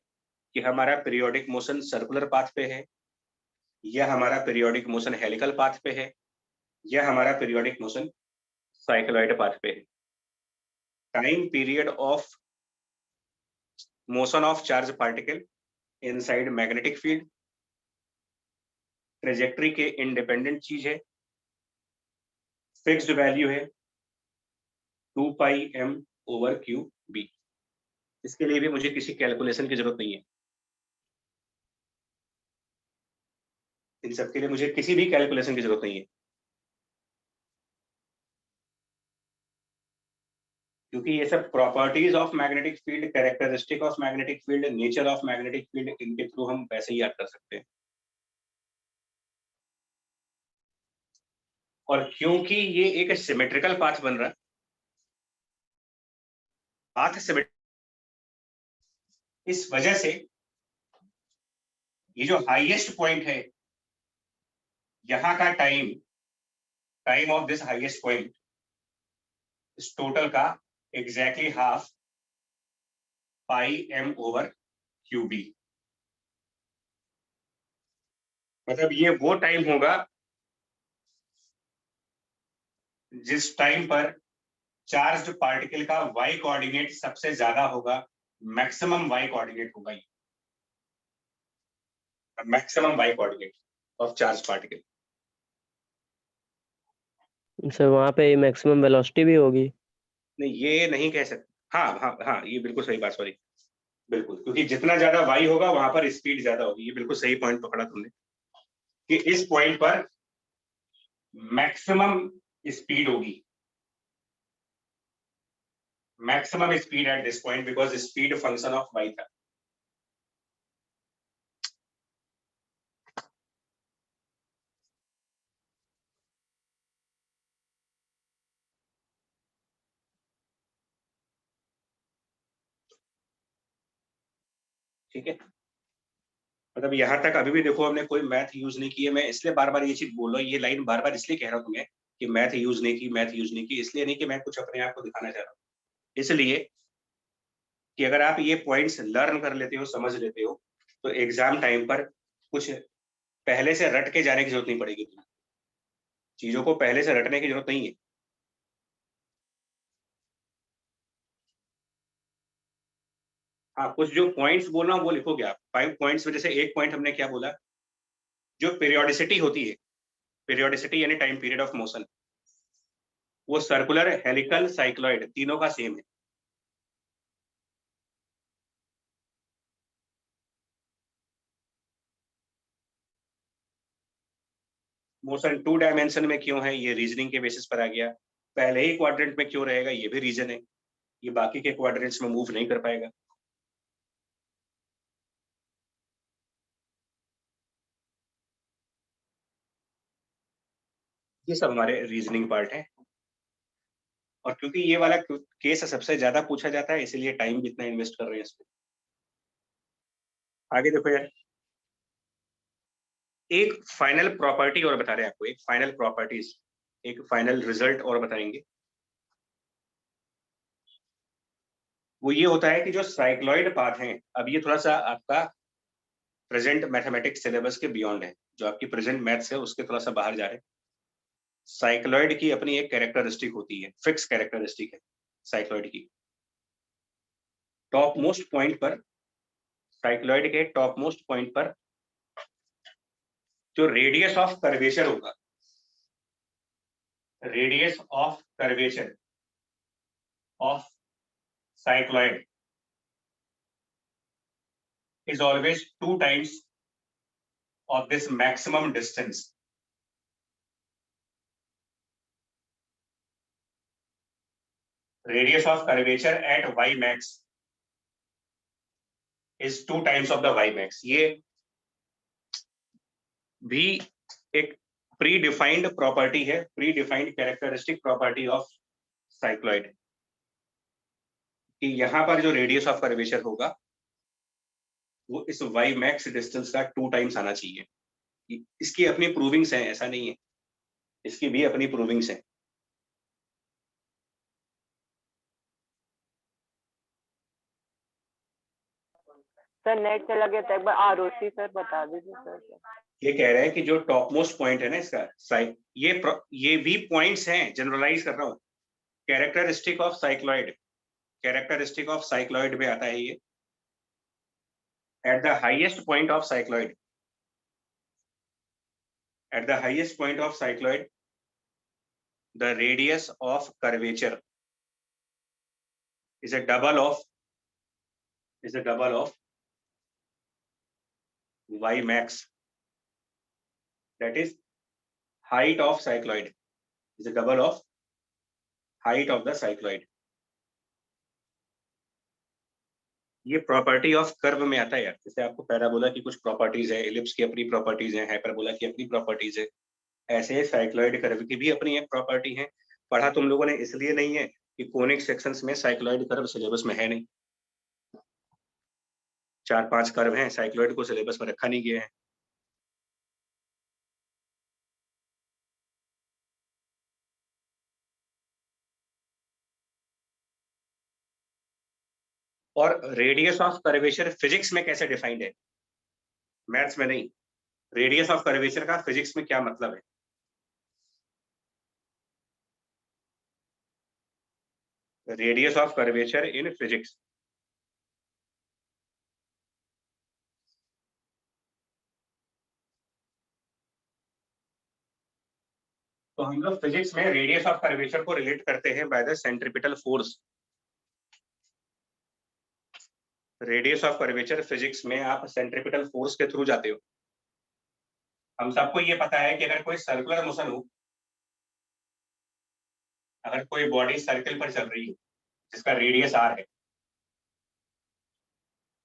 कि हमारा पीरियोडिक मोशन सर्कुलर पाथ पे है, या हमारा पीरियोडिक मोशन हेलिकल पाथ पे है, या हमारा पीरियोडिक मोशन साइक्लॉइड पाथ पे है। Time period of motion of charge particle inside magnetic field trajectory के इंडिपेंडेंट चीज है, फिक्स्ड वैल्यू है 2 pi m over Q B. इसके लिए भी मुझे किसी कैलकुलेशन की जरूरत नहीं है, इन सब के लिए मुझे किसी भी कैलकुलेशन की जरूरत नहीं है, क्योंकि ये सब properties of magnetic field, characteristic of magnetic field, nature of magnetic field, इनके थ्रू हम वैसे ही याद कर सकते हैं। और क्योंकि ये एक सिमेट्रिकल पाथ बन रहा है, पाथ सिमेट्रिक, इस वजह से ये जो हाईएस्ट पॉइंट है, यहां का time of this highest point इस टोटल का exactly half pi M over QB. मतलब ये वो टाइम होगा जिस टाइम पर चार्ज्ड पार्टिकल का वाई कोऑर्डिनेट सबसे ज्यादा होगा, मैक्सिमम वाई कोऑर्डिनेट होगा, ये maximum Y coordinate of charge particle. Sir वहाँ पे मैक्सिमम वेलोसिटी भी होगी? नहीं, ये नहीं कह सकते। हाँ हाँ हाँ, ये बिल्कुल सही बात, सॉरी, बिल्कुल, क्योंकि जितना ज्यादा वाई होगा वहां पर स्पीड ज्यादा होगी। ये बिल्कुल सही पॉइंट पकड़ा तुमने कि इस पॉइंट पर मैक्सिमम स्पीड होगी, maximum speed at this point, because speed function of Y था। ठीक है, मतलब यहाँ तक अभी भी देखो हमने कोई मैथ यूज नहीं की है। मैं इसलिए बार बार ये चीज बोल रहा हूँ, ये लाइन बार बार इसलिए कह रहा हूँ तुम्हें कि मैथ यूज नहीं की, मैथ यूज नहीं की, इसलिए नहीं कि मैं कुछ अपने आप को दिखाना चाह रहा हूँ, इसलिए कि अगर आप ये पॉइंट्स लर्न कर लेते हो, समझ लेते हो, तो एग्जाम टाइम पर कुछ पहले से रट के जाने की जरूरत नहीं पड़ेगी तुम्हें, चीजों को पहले से रटने की जरूरत नहीं है। हाँ, कुछ जो पॉइंट्स बोल रहा हूँ वो लिखोगे आप, 5 पॉइंट्स में। जैसे एक पॉइंट हमने क्या बोला, जो पीरियोडिसिटी होती है, पीरियोडिसिटी यानी टाइम पीरियड ऑफ मोशन, वो सर्कुलर, हेलिकल, साइक्लॉइड तीनों का सेम है। मोशन 2 डायमेंशन में क्यों है, ये रीजनिंग के बेसिस पर आ गया। पहले ही क्वाड्रेंट में क्यों रहेगा, ये भी रीजन है, ये बाकी के क्वाड्रेंट्स में मूव नहीं कर पाएगा। ये सब हमारे रीजनिंग पार्ट है। और क्योंकि ये वाला केस सबसे ज्यादा पूछा जाता है, इसीलिए टाइम भी इतना इन्वेस्ट कर रहे हैं इसमें। आगे देखो यार, एक फाइनल प्रॉपर्टी और बता रहे हैं आपको, एक फाइनल प्रॉपर्टीज, एक फाइनल रिजल्ट और बताएंगे। वो ये होता है कि जो साइक्लॉइड पाथ हैं, अब ये थोड़ा सा आपका प्रेजेंट मैथमेटिक्स सिलेबस के बियॉन्ड है, जो आपकी प्रेजेंट मैथ्स है उसके थोड़ा सा बाहर जा रहे हैं। साइक्लॉइड की अपनी एक कैरेक्टरिस्टिक होती है, फिक्स कैरेक्टरिस्टिक है साइक्लॉइड की। टॉप मोस्ट पॉइंट पर, साइक्लॉइड के टॉप मोस्ट पॉइंट पर जो रेडियस ऑफ कर्वेचर होगा, radius of curvature of cycloid is always 2 times of this maximum distance. Radius of curvature at y max is 2 times of the y max. ये भी एक pre defined property है, pre defined characteristic property of cycloid, कि यहाँ पर जो radius of curvature होगा वो इस y max डिस्टेंस का 2 टाइम्स आना चाहिए। इसकी अपनी प्रूविंग्स हैं, ऐसा नहीं है, इसकी भी अपनी प्रूविंग्स हैं। सर नेट चला गया था, एक बार आरओसी सर बता दीजिए सर। ये कह रहे हैं कि जो टॉप मोस्ट पॉइंट है ना इसका, ये भी पॉइंट्स हैं, जनरलाइज कर रहा हूँ। Characteristic of cycloid, characteristic of cycloid में आता है ये, at the highest point of cycloid, at the highest point of cycloid the radius of curvature is a double of is the double of y max, that is height of cycloid, is the double of height of the cycloid. ये property of curve में आता है यार, जैसे आपको parabola की कुछ properties है, एलिप्स की अपनी प्रॉपर्टीज है, हाइपरबोला की अपनी प्रॉपर्टीज है, ऐसे साइक्लॉइड कर्व की भी अपनी एक प्रॉपर्टी है। पढ़ा तुम लोगों ने इसलिए नहीं है कि कोनिक सेक्शंस में साइक्लॉइड कर्व सिलेबस में है नहीं, 4-5 कर्व हैं, साइक्लॉइड को सिलेबस में रखा नहीं गया है। और रेडियस ऑफ कर्वेचर फिजिक्स में कैसे डिफाइंड है, मैथ्स में नहीं। रेडियस ऑफ कर्वेचर का फिजिक्स में क्या मतलब है? Radius of curvature in physics, तो हम लोग फिजिक्स में रेडियस ऑफ कर्वेचर को रिलेट करते हैं by the centripetal force. Radius of curvature physics में आप सेंट्रीपिटल फोर्स के थ्रू जाते हो। हम सबको ये पता है कि अगर कोई सर्कुलर मोशन हो, अगर कोई बॉडी सर्कल पर चल रही है जिसका रेडियस r है,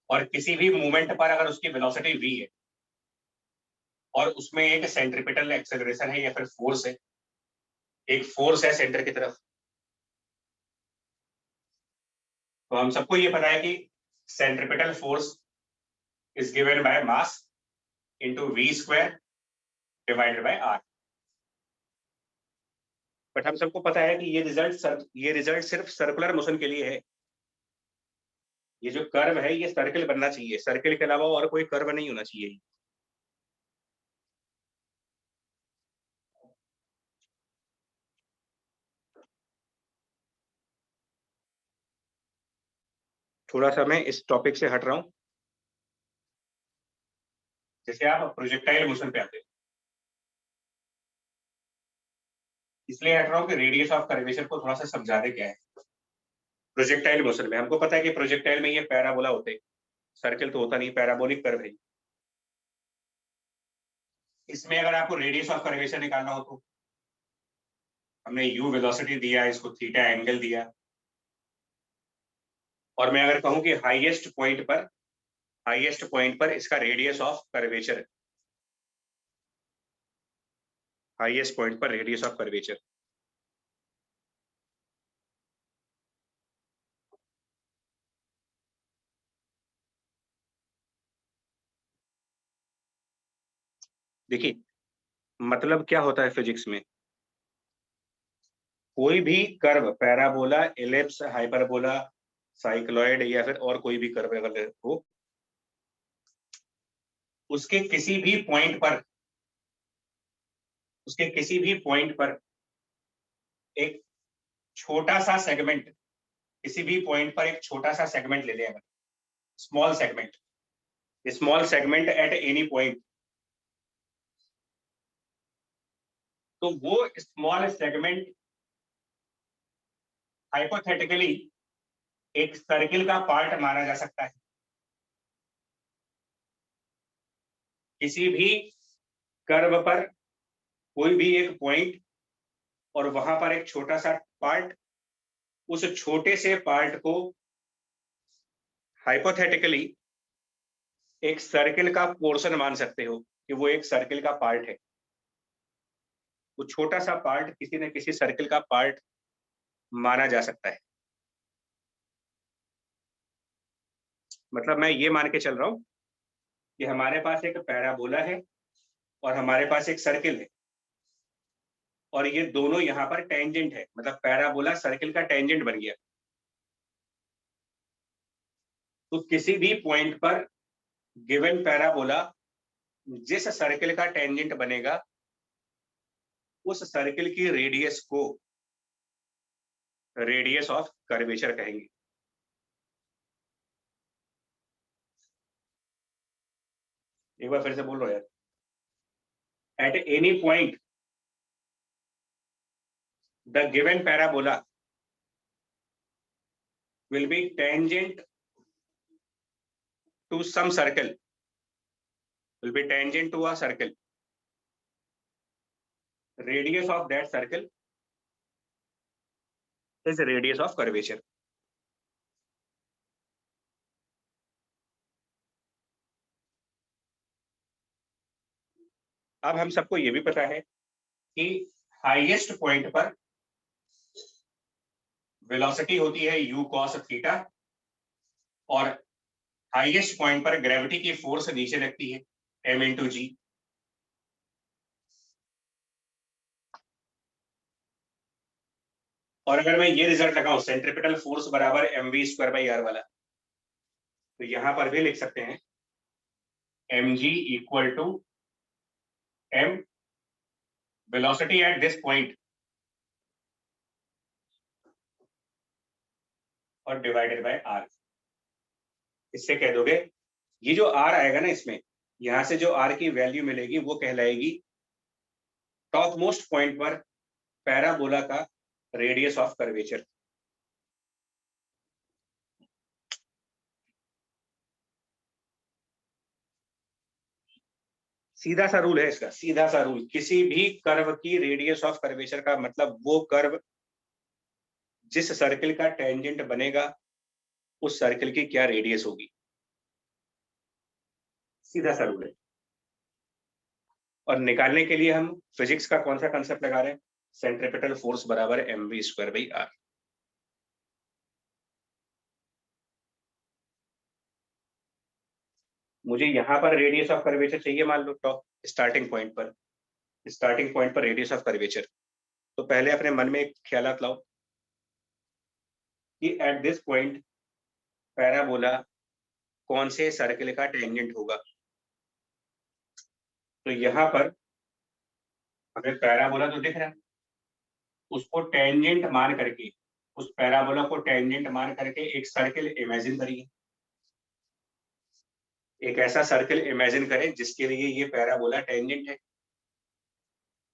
और किसी भी मूवमेंट पर अगर उसकी वेलोसिटी v है और उसमें एक सेंट्रीपिटल एक्सेलरेशन है या फिर फोर्स है, एक फोर्स है सेंटर की तरफ, तो हम सबको ये पता है कि centripetal force is given by mass into v square divided by r। But हम सबको पता है कि ये रिजल्ट सिर्फ सर्कुलर मोशन के लिए है। ये जो कर्व है ये सर्कल बनना चाहिए, सर्कल के अलावा और कोई कर्व नहीं होना चाहिए। थोड़ा सा मैं इस टॉपिक से हट रहा हूं, जैसे आप प्रोजेक्टाइल मोशन पे आते हैं, इसलिए हट रहा हूं कि रेडियस ऑफ कर्वेचर को थोड़ा सा समझा दे क्या है। प्रोजेक्टाइल मोशन में हमको पता है कि प्रोजेक्टाइल में ये पैराबोला होते हैं, सर्कल तो होता नहीं, पैराबोलिक कर्व है। इसमें अगर आपको रेडियस ऑफ कर्वेचर निकालना हो तो हमने u वेलोसिटी दिया, इसको थीटा एंगल दिया, और मैं अगर कहूं कि हाईएस्ट पॉइंट पर इसका रेडियस ऑफ कर्वेचर है, हाईएस्ट पॉइंट पर रेडियस ऑफ कर्वेचर, देखिए मतलब क्या होता है फिजिक्स में, कोई भी curve, parabola, ellipse, hyperbola, cycloid या फिर और कोई भी कर्व अगर हो, उसके किसी भी पॉइंट पर एक छोटा सा सेगमेंट, किसी भी पॉइंट पर एक छोटा सा सेगमेंट ले लें, अगर small segment at any point, तो वो स्मॉल सेगमेंट हाइपोथेटिकली एक सर्किल का पार्ट माना जा सकता है। किसी भी कर्व पर कोई भी एक पॉइंट और वहां पर एक छोटा सा पार्ट, उस छोटे से पार्ट को हाइपोथेटिकली एक सर्किल का पोर्शन मान सकते हो कि वो एक सर्किल का पार्ट है। वो छोटा सा पार्ट किसी न किसी सर्किल का पार्ट माना जा सकता है। मतलब मैं ये मान के चल रहा हूं कि हमारे पास एक पैराबोला है और हमारे पास एक सर्किल है, और ये दोनों यहाँ पर टेंजेंट है, मतलब पैराबोला सर्किल का टेंजेंट बन गया। तो किसी भी पॉइंट पर गिवन पैराबोला जिस सर्किल का टेंजेंट बनेगा, उस सर्किल की रेडियस को रेडियस ऑफ कर्वेचर कहेंगे। एक बार फिर से बोल रहा हूं यार, at any point the given parabola will be tangent to some circle will be tangent to a circle. Radius of that circle is the radius of curvature. अब हम सबको ये भी पता है कि हाईएस्ट पॉइंट पर वेलोसिटी होती है u cos थीटा और हाईएस्ट पॉइंट पर ग्रेविटी की फोर्स नीचे लगती है m इंटू जी। और अगर मैं ये रिजल्ट लगाऊं सेंट्रीपिटल फोर्स बराबर mv²/r वाला, तो यहां पर भी लिख सकते हैं mg equal to m velocity at this point और डिवाइडेड बाय r। इससे कह दोगे ये जो r आएगा ना, इसमें यहां से जो r की वैल्यू मिलेगी वो कहलाएगी टॉप मोस्ट पॉइंट पर पैराबोला का रेडियस ऑफ कर्वेचर। सीधा सा रूल है इसका, सीधा सा रूल। किसी भी कर्व की रेडियस ऑफ कर्वेचर का मतलब वो कर्व जिस सर्किल का टेंजेंट बनेगा उस सर्किल की क्या रेडियस होगी। सीधा सा रूल है। और निकालने के लिए हम फिजिक्स का कौन सा कंसेप्ट लगा रहे हैं, सेंट्रीपिटल फोर्स बराबर mv²/r। मुझे यहां पर रेडियस ऑफ कर्वेचर चाहिए, मान लो टॉप स्टार्टिंग पॉइंट पर रेडियस ऑफ कर्वेचर। तो पहले अपने मन में एक ख्यालात लाओ कि एट दिस पॉइंट पैराबोला कौन से सर्किल का टेंजेंट होगा। तो यहां पर हमें पैराबोला तो दिख रहा है, उसको टेंजेंट मान करके, उस पैराबोला को टेंजेंट मान करके एक सर्किल इमेजिन करिए। एक ऐसा सर्किल इमेजिन करें जिसके लिए ये पैराबोला टेंजेंट है।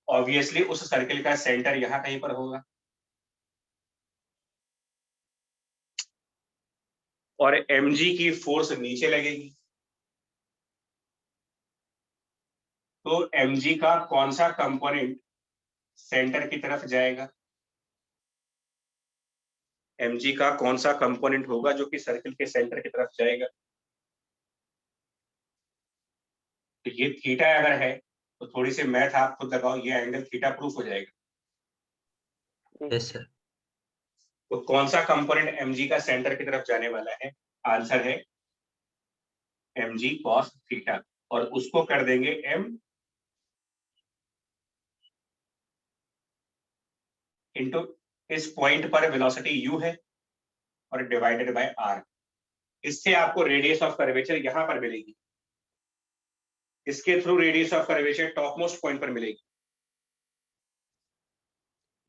ऑब्वियसली उस सर्किल का सेंटर यहां कहीं पर होगा और mg की फोर्स नीचे लगेगी। तो mg का कौन सा कंपोनेंट सेंटर की तरफ जाएगा, mg का कौन सा कंपोनेंट होगा जो कि सर्किल के सेंटर की तरफ जाएगा। तो ये थीटा अगर है तो थोड़ी सी मैथ आप खुद लगाओ, ये एंगल थीटा प्रूफ हो जाएगा। Yes sir. तो कौन सा कंपोनेंट mg का सेंटर की तरफ जाने वाला है, आंसर है mg cos थीटा। और उसको कर देंगे m इंटू इस पॉइंट पर वेलोसिटी u है और डिवाइडेड बाय r। इससे आपको रेडियस ऑफ कर्वेचर यहां पर मिलेगी, इसके through radius of curvature top most point पर मिलेगी।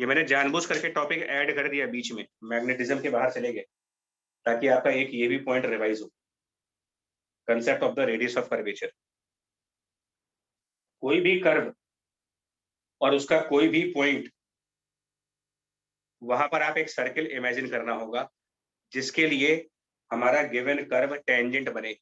ये मैंने जानबूझ करके टॉपिक ऐड कर दिया बीच में, मैग्नेटिज्म के बाहर चले गए ताकि आपका एक ये भी पॉइंट रिवाइज हो, concept of the radius of curvature. कोई भी कर्व और उसका कोई भी पॉइंट, वहां पर आप एक सर्किल इमेजिन करना होगा जिसके लिए हमारा गिवन कर्व टेंजेंट बने।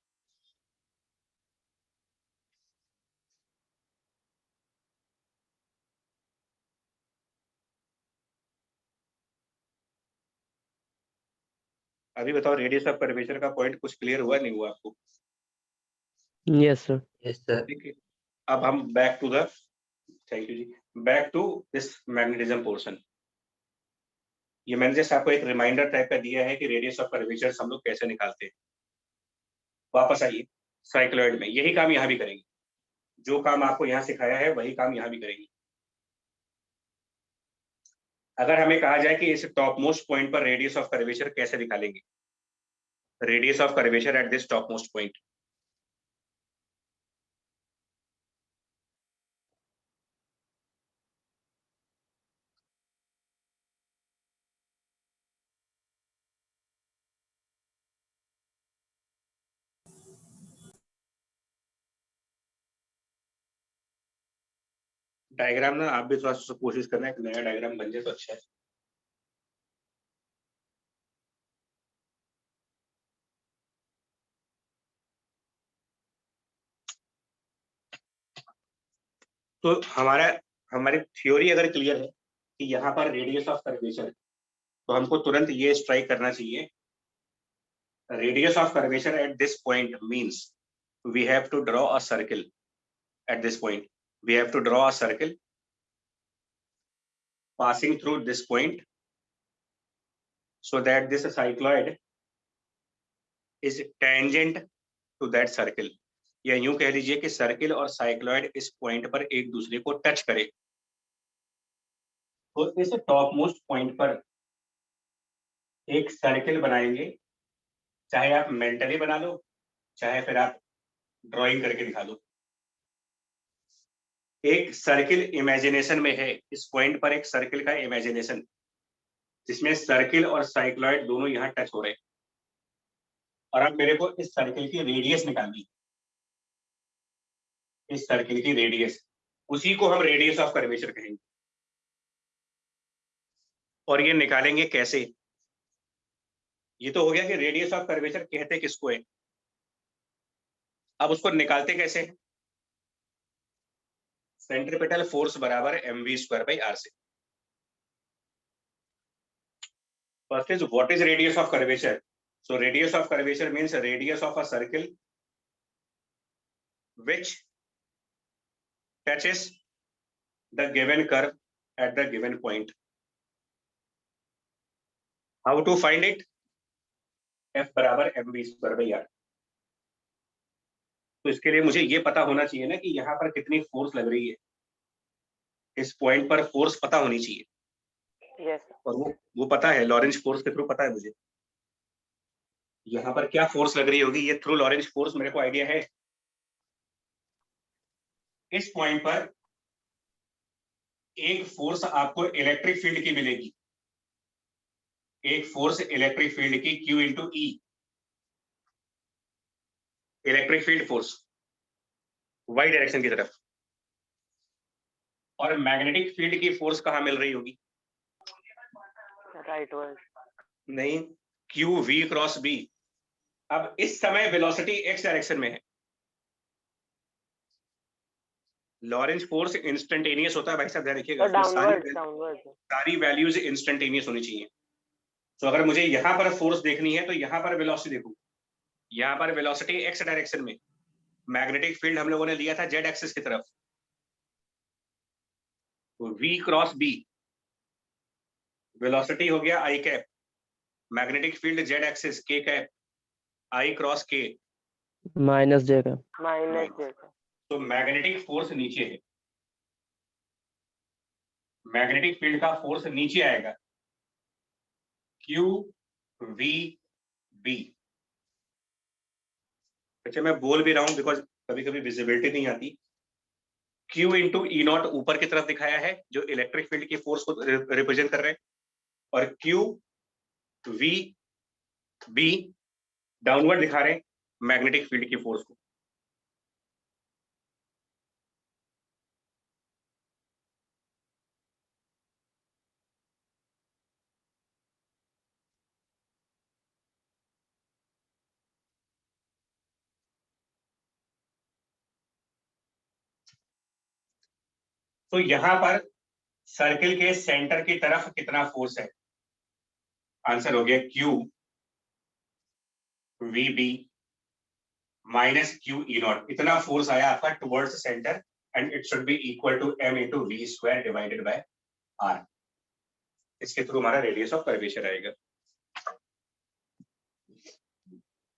अभी बताओ रेडियस ऑफ कर्वेचर का पॉइंट कुछ क्लियर हुआ नहीं हुआ आपको? Yes sir. Yes sir. ठीक है, अब हम back to the, thank you जी, back to this magnetism portion. ये मैंने जस्ट आपको एक रिमाइंडर टाइप का दिया है कि रेडियस ऑफ कर्वेचर हम लोग कैसे निकालते हैं। वापस आइए साइक्लॉइड में, यही काम यहाँ भी करेंगे, जो काम आपको यहाँ सिखाया है वही काम यहाँ भी करेंगे। अगर हमें कहा जाए कि इस टॉप मोस्ट पॉइंट पर रेडियस ऑफ कर्वेचर कैसे निकालेंगे, radius of curvature at this top most point. Diagram ना आप भी थोड़ा सा कोशिश करना, एक नया डायग्राम बन जाए तो अच्छा है। तो हमारी थ्योरी अगर क्लियर है कि यहाँ पर रेडियस ऑफ कर्वेचर, तो हमको तुरंत ये स्ट्राइक करना चाहिए, radius of curvature at this point means we have to draw a circle at this point, we have to draw a circle passing through this point so that this cycloid is tangent to that circle, या यूं कह लीजिए कि circle और cycloid इस point पर एक दूसरे को टच करे। तो इस टॉप मोस्ट पॉइंट पर एक सर्किल बनाएंगे, चाहे आप मेंटली बना लो, चाहे फिर आप ड्राइंग करके दिखा दो। एक सर्किल इमेजिनेशन में है, इस पॉइंट पर एक सर्किल का इमेजिनेशन, जिसमें सर्किल और साइक्लॉइड दोनों यहां टच हो रहे हैं। और अब मेरे को इस सर्किल की रेडियस निकालनी, इस सर्किल की रेडियस, उसी को हम रेडियस ऑफ कर्वेचर कहेंगे। और ये निकालेंगे कैसे? ये तो हो गया कि रेडियस ऑफ कर्वेचर कहते किसको है, अब उसको निकालते कैसे हैं? सेंट्रीपिटल फोर्स बराबर mv²/r से। First is what is radius of curvature? So radius of curvature means radius of a circle which touches the given curve at the given point. How to find it? F बराबर mv²/r। तो इसके लिए मुझे ये पता होना चाहिए ना कि यहाँ पर कितनी फोर्स लग रही है, इस पॉइंट पर फोर्स पता होनी चाहिए। Yes. और वो पता है, लॉरेंज फोर्स के थ्रू पता है मुझे यहाँ पर क्या फोर्स लग रही होगी, ये थ्रू लॉरेंज फोर्स मेरे को आइडिया है। इस पॉइंट पर एक फोर्स आपको इलेक्ट्रिक फील्ड की मिलेगी, एक फोर्स इलेक्ट्रिक फील्ड की Q into E, electric field force Y direction की तरफ। और मैग्नेटिक फील्ड की फोर्स कहां मिल रही होगी? Right word. नहीं, Q V क्रॉस B। अब इस समय वेलोसिटी x डायरेक्शन में है, लॉरेंज फोर्स इंस्टेंटेनियस होता है भाई साहब, ध्यान रखिएगा, डाउनवर्ड सारी वैल्यूज इंस्टेंटेनियस होनी चाहिए। तो अगर मुझे यहाँ पर फोर्स देखनी है तो यहाँ पर वेलोसिटी देखो, यहाँ पर वेलोसिटी x डायरेक्शन में, मैग्नेटिक फील्ड हम लोगों ने लिया था z एक्सिस की तरफ, तो V क्रॉस B वेलोसिटी हो गया i cap, magnetic field z axis k cap, I cross k -j का। तो मैग्नेटिक फोर्स नीचे है, मैग्नेटिक फील्ड का फोर्स नीचे आएगा Q V B। अच्छा, मैं बोल भी रहा हूं बिकॉज कभी कभी विजिबिलिटी नहीं आती। Q इंटू ई नॉट ऊपर की तरफ दिखाया है, जो इलेक्ट्रिक फील्ड की फोर्स को रिप्रेजेंट कर रहे हैं, और Q V B डाउनवर्ड दिखा रहे हैं मैग्नेटिक फील्ड की फोर्स को। तो यहां पर सर्किल के सेंटर की तरफ कितना फोर्स है? आंसर हो गया Q VB minus Q E naught. इतना फोर्स आया आपका towards centre, and it should be equal to m into V² divided by R। इसके थ्रू हमारा रेडियस ऑफ कर्वेचर आएगा।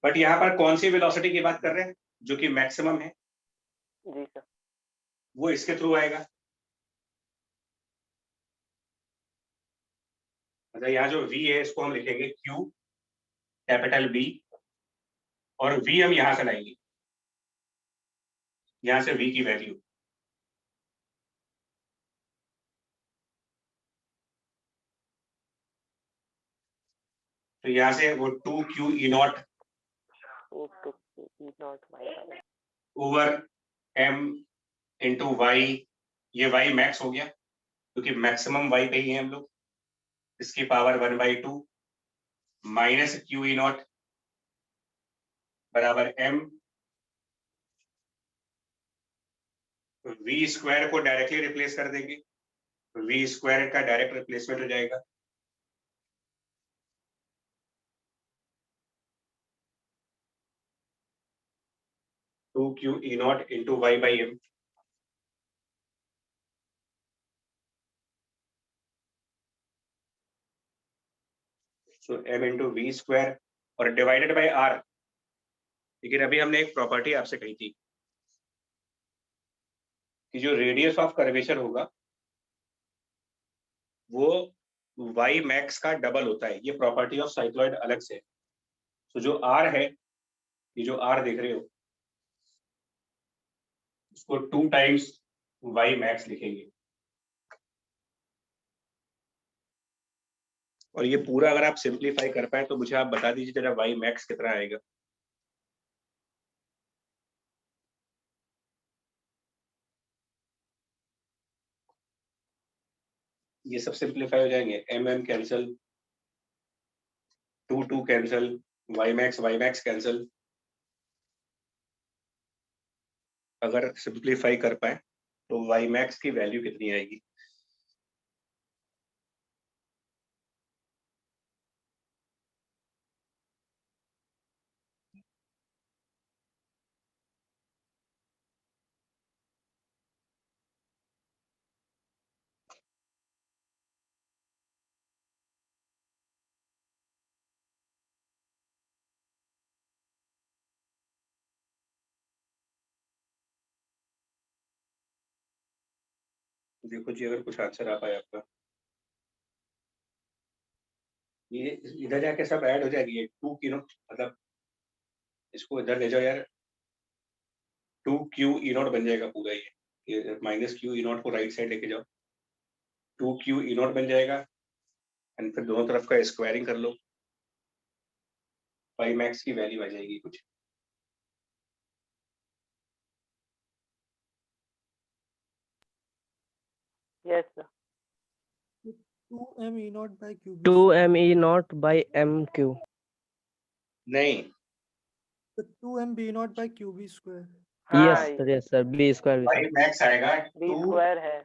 बट यहाँ पर कौन सी वेलोसिटी की बात कर रहे हैं जो कि मैक्सिमम है? जी सर। वो इसके थ्रू आएगा। अच्छा, यहाँ जो V है इसको हम लिखेंगे Q कैपिटल B, और V हम यहां से लाएंगे, यहां से V की वैल्यू, तो यहां से वो 2Q E not over M into Y, ये Y मैक्स हो गया क्योंकि मैक्सिमम Y पे ही है हम लोग, इसकी power 1/2 minus Q E naught बराबर M वी स्क्वायर को डायरेक्टली रिप्लेस कर देंगे, वी स्क्वायर का डायरेक्ट रिप्लेसमेंट हो जाएगा। Two Q E naught into Y by M, so M into V square और डिवाइडेड बाई आर। लेकिन अभी हमने एक प्रॉपर्टी आपसे कही थी कि जो रेडियस ऑफ कर्वेचर होगा वो वाई मैक्स का डबल होता है। ये प्रॉपर्टी ऑफ साइक्लॉइड अलग से है। तो जो आर है, ये जो आर देख रहे हो, उसको 2 टाइम्स वाई मैक्स लिखेंगे। और ये पूरा अगर आप सिंप्लीफाई कर पाए तो मुझे आप बता दीजिए जरा वाई मैक्स कितना आएगा। ये सब सिंप्लीफाई हो जाएंगे, M M cancel, 2 2 cancel, Y max cancel. अगर सिंप्लीफाई कर पाए तो वाई मैक्स की वैल्यू कितनी आएगी? देखो जी, अगर कुछ आंसर आ पाए आपका, ये इधर जाके सब ऐड हो जाएगी। ये 2 की नो, मतलब इसको इधर ले जाओ यार, 2 क्यू ई नॉट बन जाएगा पूरा। ये माइनस क्यू ई नॉट को राइट साइड लेके जाओ, 2 क्यू ई नॉट बन जाएगा। एंड फिर दोनों तरफ का स्क्वायरिंग कर लो, वाई मैक्स की वैल्यू आ जाएगी कुछ। Yes sir. 2m E naught by QB. 2m E naught by MQ. नहीं, The 2m B naught by QB square. Yes, हाँ, sir. Yes, sir. B square. Y max आएगा B 2 square है।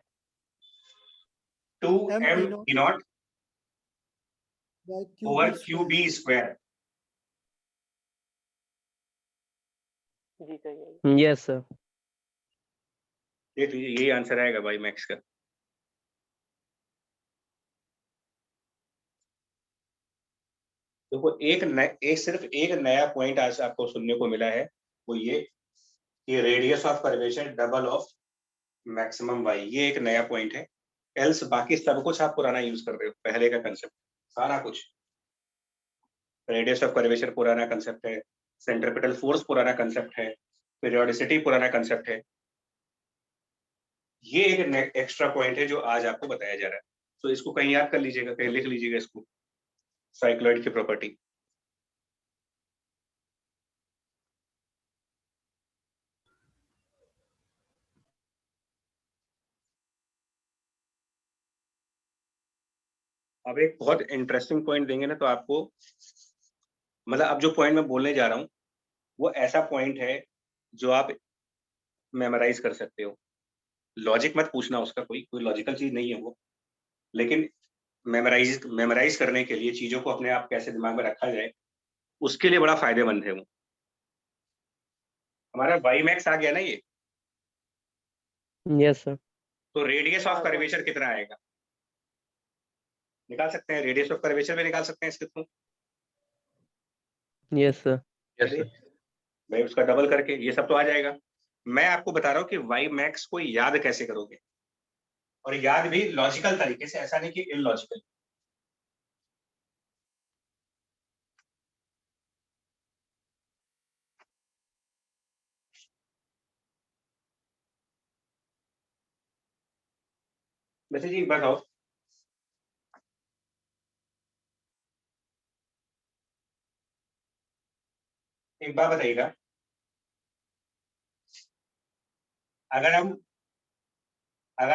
2 M M E naught E naught by over QB Q square. B square. जी sir यही। Yes, sir. देख लीजिए, यही answer आएगा Y max का। देखो एक सिर्फ एक नया पॉइंट आज आपको सुनने को मिला है, वो ये कि radius of curvature double of maximum Y. ये एक नया पॉइंट है। एल्स बाकी सब कुछ आप पुराना यूज कर रहे हो, पहले का कंसेप्ट सारा कुछ। रेडियस ऑफ कर्वेचर पुराना कंसेप्ट है, सेंट्रिपिटल फोर्स पुराना कंसेप्ट है, पीरियोडिसिटी पुराना कंसेप्ट है। ये एक एक्स्ट्रा पॉइंट है जो आज आपको बताया जा रहा है। तो इसको कहीं याद कर लीजिएगा, कहीं लिख लीजिएगा इसको, साइक्लॉइड की प्रॉपर्टी। अब एक बहुत इंटरेस्टिंग पॉइंट देंगे ना तो आपको, मतलब अब जो पॉइंट मैं बोलने जा रहा हूँ वो ऐसा पॉइंट है जो आप मेमोराइज कर सकते हो। लॉजिक मत पूछना उसका, कोई लॉजिकल चीज नहीं है वो, लेकिन मेमोराइज करने के लिए, चीजों को अपने आप कैसे दिमाग में रखा जाए, उसके लिए बड़ा फायदेमंद है वो। हमारा वाई मैक्स आ गया ना ये, Yes, sir. तो रेडियस ऑफ कर्वेचर कितना आएगा निकाल सकते हैं, रेडियस ऑफ कर्वेचर भी निकाल सकते हैं इसके थ्रू। Yes, sir. भाई उसका डबल करके ये सब तो आ जाएगा। मैं आपको बता रहा हूँ कि वाई मैक्स को याद कैसे करोगे, और याद भी लॉजिकल तरीके से, ऐसा नहीं कि इलॉजिकल। वैसे जी बताओ, एक बात बताइएगा, अगर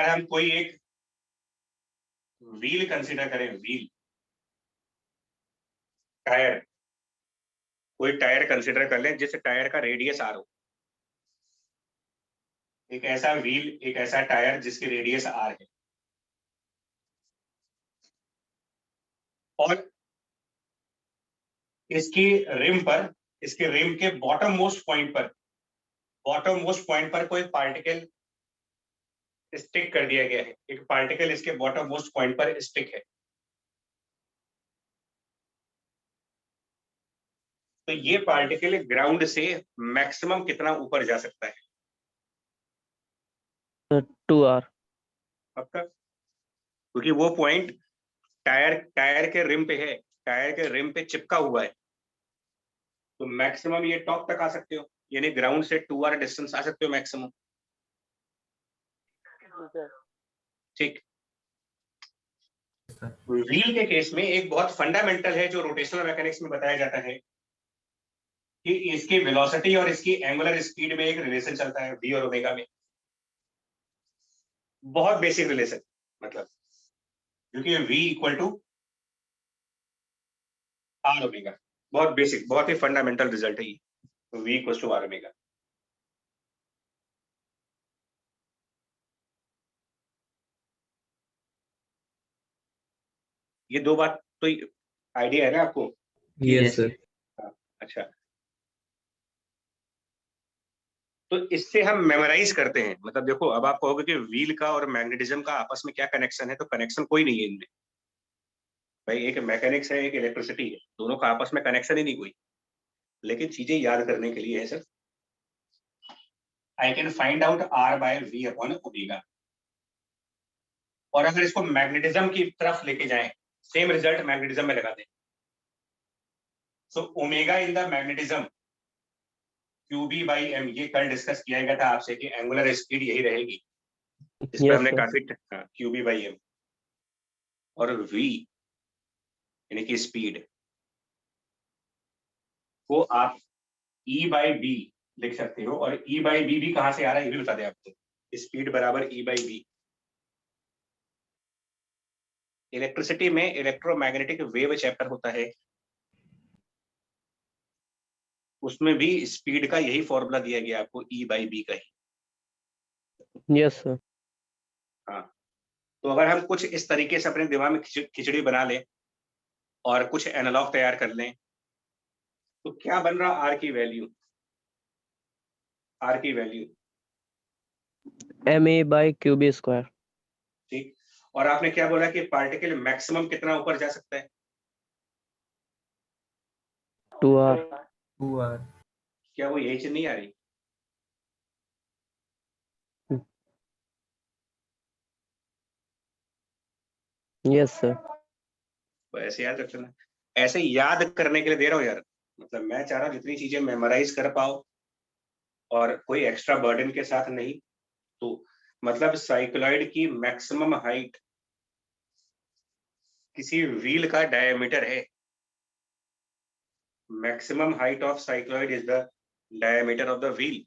हम कोई एक व्हील कंसीडर करें, व्हील, टायर, कोई टायर कंसीडर कर लें जिस टायर का रेडियस आर हो, एक ऐसा व्हील, एक ऐसा टायर जिसकी रेडियस r है, और इसकी रिम पर, इसके रिम के बॉटम मोस्ट पॉइंट पर कोई पार्टिकल स्टिक कर दिया गया है, एक पार्टिकल इसके बॉटम मोस्ट पॉइंट पर स्टिक है। तो ये पार्टिकल ग्राउंड से मैक्सिमम कितना ऊपर जा सकता है? 2r. पक्का? क्योंकि वो पॉइंट टायर के रिम पे है, टायर के रिम पे चिपका हुआ है, तो मैक्सिमम ये टॉप तक आ सकते हो, यानी ग्राउंड से 2r डिस्टेंस आ सकते हो मैक्सिमम। ठीक। व्हील के केस में एक बहुत फंडामेंटल है जो रोटेशनल मैकेनिक्स में बताया जाता है कि इसकी वेलोसिटी और इसकी एंगुलर स्पीड में एक रिलेशन चलता है, v और ओमेगा में। बहुत बेसिक रिलेशन, मतलब क्योंकि v equal to R omega, बहुत बेसिक, बहुत ही फंडामेंटल रिजल्ट है ये, v equal to R omega. ये दो बात तो आइडिया है ना आपको? Yes sir. हाँ, अच्छा। तो इससे हम मेमोराइज करते हैं, मतलब देखो अब आप कहोगे कि व्हील का और मैग्नेटिज्म का आपस में क्या कनेक्शन है, तो कनेक्शन कोई नहीं है इनमें भाई, एक मैकेनिक्स है, एक इलेक्ट्रिसिटी है, दोनों का आपस में कनेक्शन ही नहीं कोई। लेकिन चीजें याद करने के लिए है sir, I can find out R by V upon omega, और अगर इसको मैग्नेटिज्म की तरफ लेके जाएं, सेम रिजल्ट मैग्नेटिज्म में लगा दें। So omega in the magnetism QB by M, ये कल डिस्कस किया गया था आपसे कि एंगुलर स्पीड यही रहेगी, इस पर Yes, हमने sir. काफी क्यूबी बाई एम, और v यानी कि स्पीड को आप e बाई बी लिख सकते हो, और e बाई बी भी कहां से आ रहा है ये भी बता दें आपको, स्पीड बराबर e बाई बी। इलेक्ट्रिसिटी में इलेक्ट्रोमैग्नेटिक वेव चैप्टर होता है, उसमें भी स्पीड का यही फॉर्मूला दिया गया आपको, e बाई बी का ही। Yes, sir. हाँ, तो अगर हम कुछ इस तरीके से अपने दिमाग में खिचड़ी बना लें और कुछ एनालॉग तैयार कर लें, तो क्या बन रहा आर की वैल्यू? आर की value ma by qb square. ठीक। और आपने क्या बोला कि पार्टिकल मैक्सिमम कितना ऊपर जा सकता है? 2r. 2r। क्या वो यही चीज नहीं आ रही? Yes, sir. तो ऐसे याद रख लेना, ऐसे याद करने के लिए दे रहा हूँ यार, मतलब मैं चाह रहा हूँ जितनी चीजें मेमोराइज कर पाओ और कोई एक्स्ट्रा बर्डन के साथ नहीं। तो मतलब साइक्लॉइड की मैक्सिमम हाइट किसी व्हील का डायमीटर है, maximum height of cycloid is the diameter of the wheel,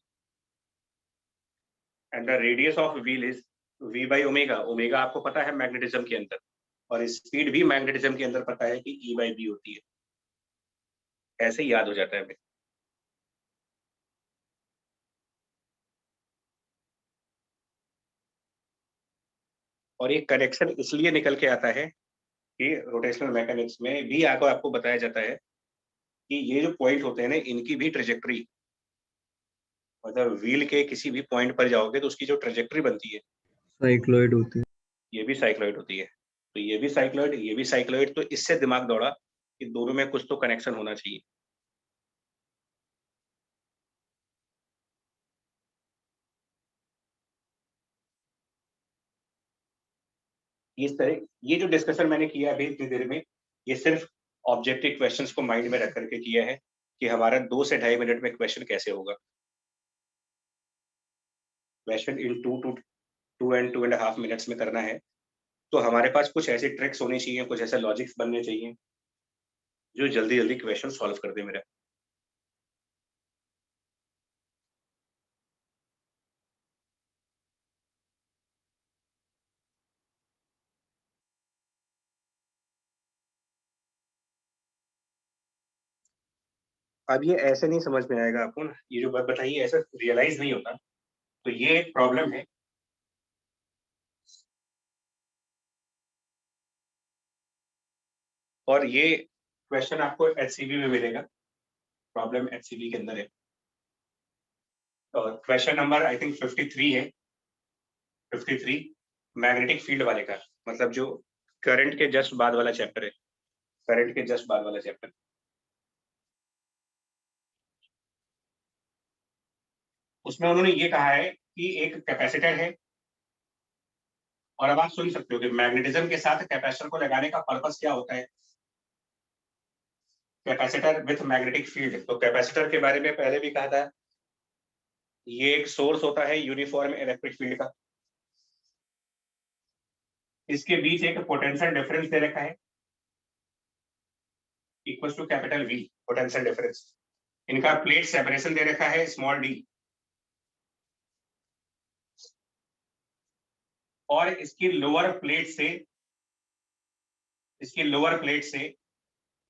and the radius of wheel is v by omega. Omega आपको पता है मैग्नेटिज्म के अंदर, और स्पीड भी मैग्नेटिज्म के अंदर पता है कि e बाई बी होती है। ऐसे ही याद हो जाता है हमें। और ये कनेक्शन इसलिए निकल के आता है कि रोटेशनल मैकेनिक्स में भी आपको बताया जाता है कि ये जो पॉइंट होते हैं ना, इनकी भी ट्रेजेक्टरी, मतलब व्हील के किसी भी पॉइंट पर जाओगे तो उसकी जो ट्रेजेक्टरी बनती है साइक्लॉइड होती है। ये भी साइक्लॉइड होती है। तो ये भी साइक्लॉइड, ये भी साइक्लॉइड, तो इससे दिमाग दौड़ा कि दोनों में कुछ तो कनेक्शन होना चाहिए। इस तरह ये जो डिस्कशन मैंने किया अभी इतनी देर में, ये सिर्फ ऑब्जेक्टिव क्वेश्चंस को माइंड में रख करके किया है कि हमारा 2 से 2.5 मिनट में क्वेश्चन कैसे होगा। क्वेश्चन इन 2 एंड 2.5 मिनट्स में करना है, तो हमारे पास कुछ ऐसे ट्रिक्स होने चाहिए, कुछ ऐसे लॉजिक्स बनने चाहिए जो जल्दी जल्दी क्वेश्चन सॉल्व कर दे मेरा। अब ये ऐसे नहीं समझ में आएगा आपको ना, ये जो बात बताइए ऐसा रियलाइज नहीं होता तो ये एक प्रॉब्लम है। और ये क्वेश्चन आपको HCV में मिलेगा, प्रॉब्लम HCV के अंदर है। और क्वेश्चन नंबर आई थिंक 53 है, 53 मैग्नेटिक फील्ड वाले का, मतलब जो करंट के जस्ट बाद वाला चैप्टर है, करंट के जस्ट बाद वाला चैप्टर। उसमें उन्होंने ये कहा है कि एक कैपेसिटर है, और अब आप सुन सकते हो कि मैग्नेटिज्म के साथ कैपेसिटर को लगाने का पर्पस क्या होता है। कैपेसिटर विथ मैग्नेटिक फील्ड, तो कैपेसिटर के बारे में पहले भी कहा था, ये एक सोर्स होता है यूनिफॉर्म इलेक्ट्रिक फील्ड का। इसके बीच एक पोटेंशियल डिफरेंस दे रखा है equal to capital V, potential difference. इनका प्लेट सेपरेशन दे रखा है स्मॉल d, और इसकी लोअर प्लेट से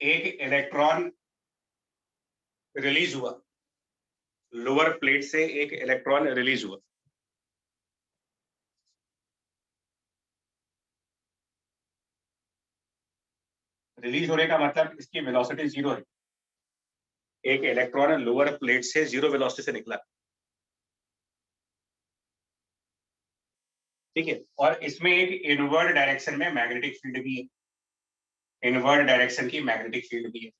एक इलेक्ट्रॉन रिलीज हुआ, लोअर प्लेट से एक इलेक्ट्रॉन रिलीज हुआ। रिलीज होने का मतलब इसकी वेलोसिटी 0 है। एक इलेक्ट्रॉन लोअर प्लेट से 0 वेलोसिटी से निकला, ठीक है। और इसमें एक इनवर्ड डायरेक्शन में मैग्नेटिक फील्ड भी है, इनवर्ड डायरेक्शन की मैग्नेटिक फील्ड भी है।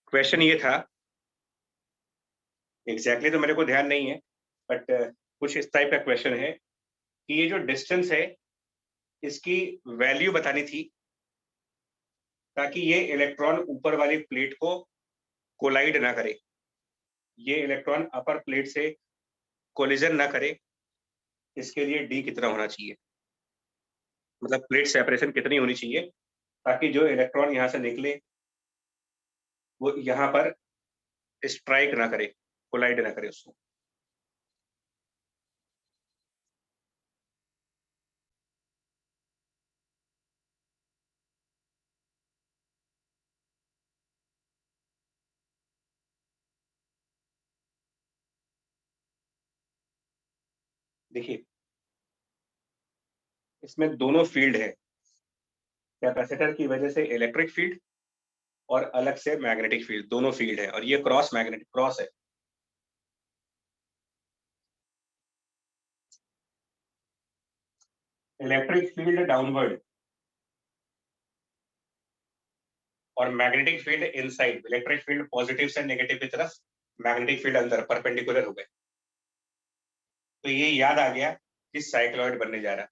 क्वेश्चन ये था, एग्जैक्टली तो मेरे को ध्यान नहीं है, बट कुछ इस टाइप का क्वेश्चन है कि ये जो डिस्टेंस है इसकी वैल्यू बतानी थी, ताकि ये इलेक्ट्रॉन ऊपर वाली प्लेट को कोलाइड ना करे, ये इलेक्ट्रॉन अपर प्लेट से कोलिजन ना करे। इसके लिए d कितना होना चाहिए, मतलब प्लेट सेपरेशन कितनी होनी चाहिए, ताकि जो इलेक्ट्रॉन यहाँ से निकले वो यहाँ पर स्ट्राइक ना करे, कोलाइड ना करे उसको। देखिए इसमें दोनों फील्ड है, कैपेसिटर की वजह से इलेक्ट्रिक फील्ड और अलग से मैग्नेटिक फील्ड, दोनों फील्ड है, और ये क्रॉस मैग्नेटिक क्रॉस है। इलेक्ट्रिक फील्ड डाउनवर्ड और magnetic field inside. Electric field positive से नेगेटिव की तरफ, मैग्नेटिक फील्ड अंदर परपेंडिकुलर हो गए। तो ये याद आ गया कि साइक्लॉइड बनने जा रहा,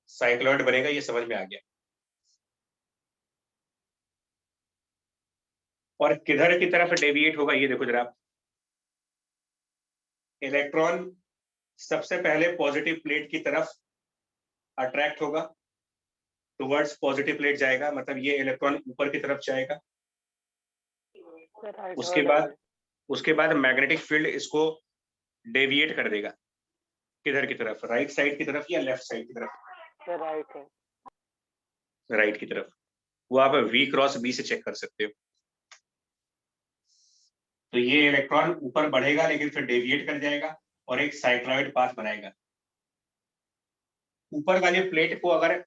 साइक्लॉइड बनेगा, ये समझ में आ गया। और किधर की तरफ डेविएट होगा ये देखो जरा, इलेक्ट्रॉन सबसे पहले पॉजिटिव प्लेट की तरफ अट्रैक्ट होगा, टुवर्ड्स पॉजिटिव प्लेट जाएगा, मतलब ये इलेक्ट्रॉन ऊपर की तरफ जाएगा। उसके बाद मैग्नेटिक फील्ड इसको डेविएट कर देगा, किधर की तरफ, राइट साइड की तरफ या लेफ्ट साइड की तरफ, राइट है। राइट की तरफ। वो आप V क्रॉस B से चेक कर सकते हो। तो ये इलेक्ट्रॉन ऊपर बढ़ेगा लेकिन फिर डेविएट कर जाएगा और एक साइक्लॉइड पाथ बनाएगा। ऊपर वाली प्लेट को अगर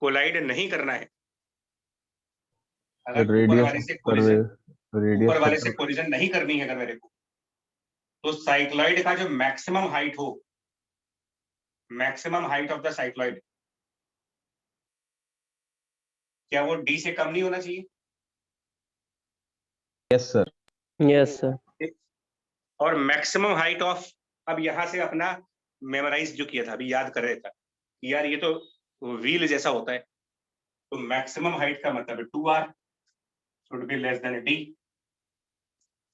कोलाइड नहीं करना है, अगर ऊपर वाले से कोलिजन नहीं करनी है अगर मेरे को, तो साइक्लॉइड का जो मैक्सिमम हाइट हो, maximum height of the cycloid, क्या वो d से कम नहीं होना चाहिए? Yes sir. Yes sir. और मैक्सिमम हाइट ऑफ, अब यहां से अपना मेमोराइज जो किया था, अभी याद कर रहे था कि यार ये तो व्हील जैसा होता है, तो मैक्सिमम हाइट का मतलब है 2r should be less than d।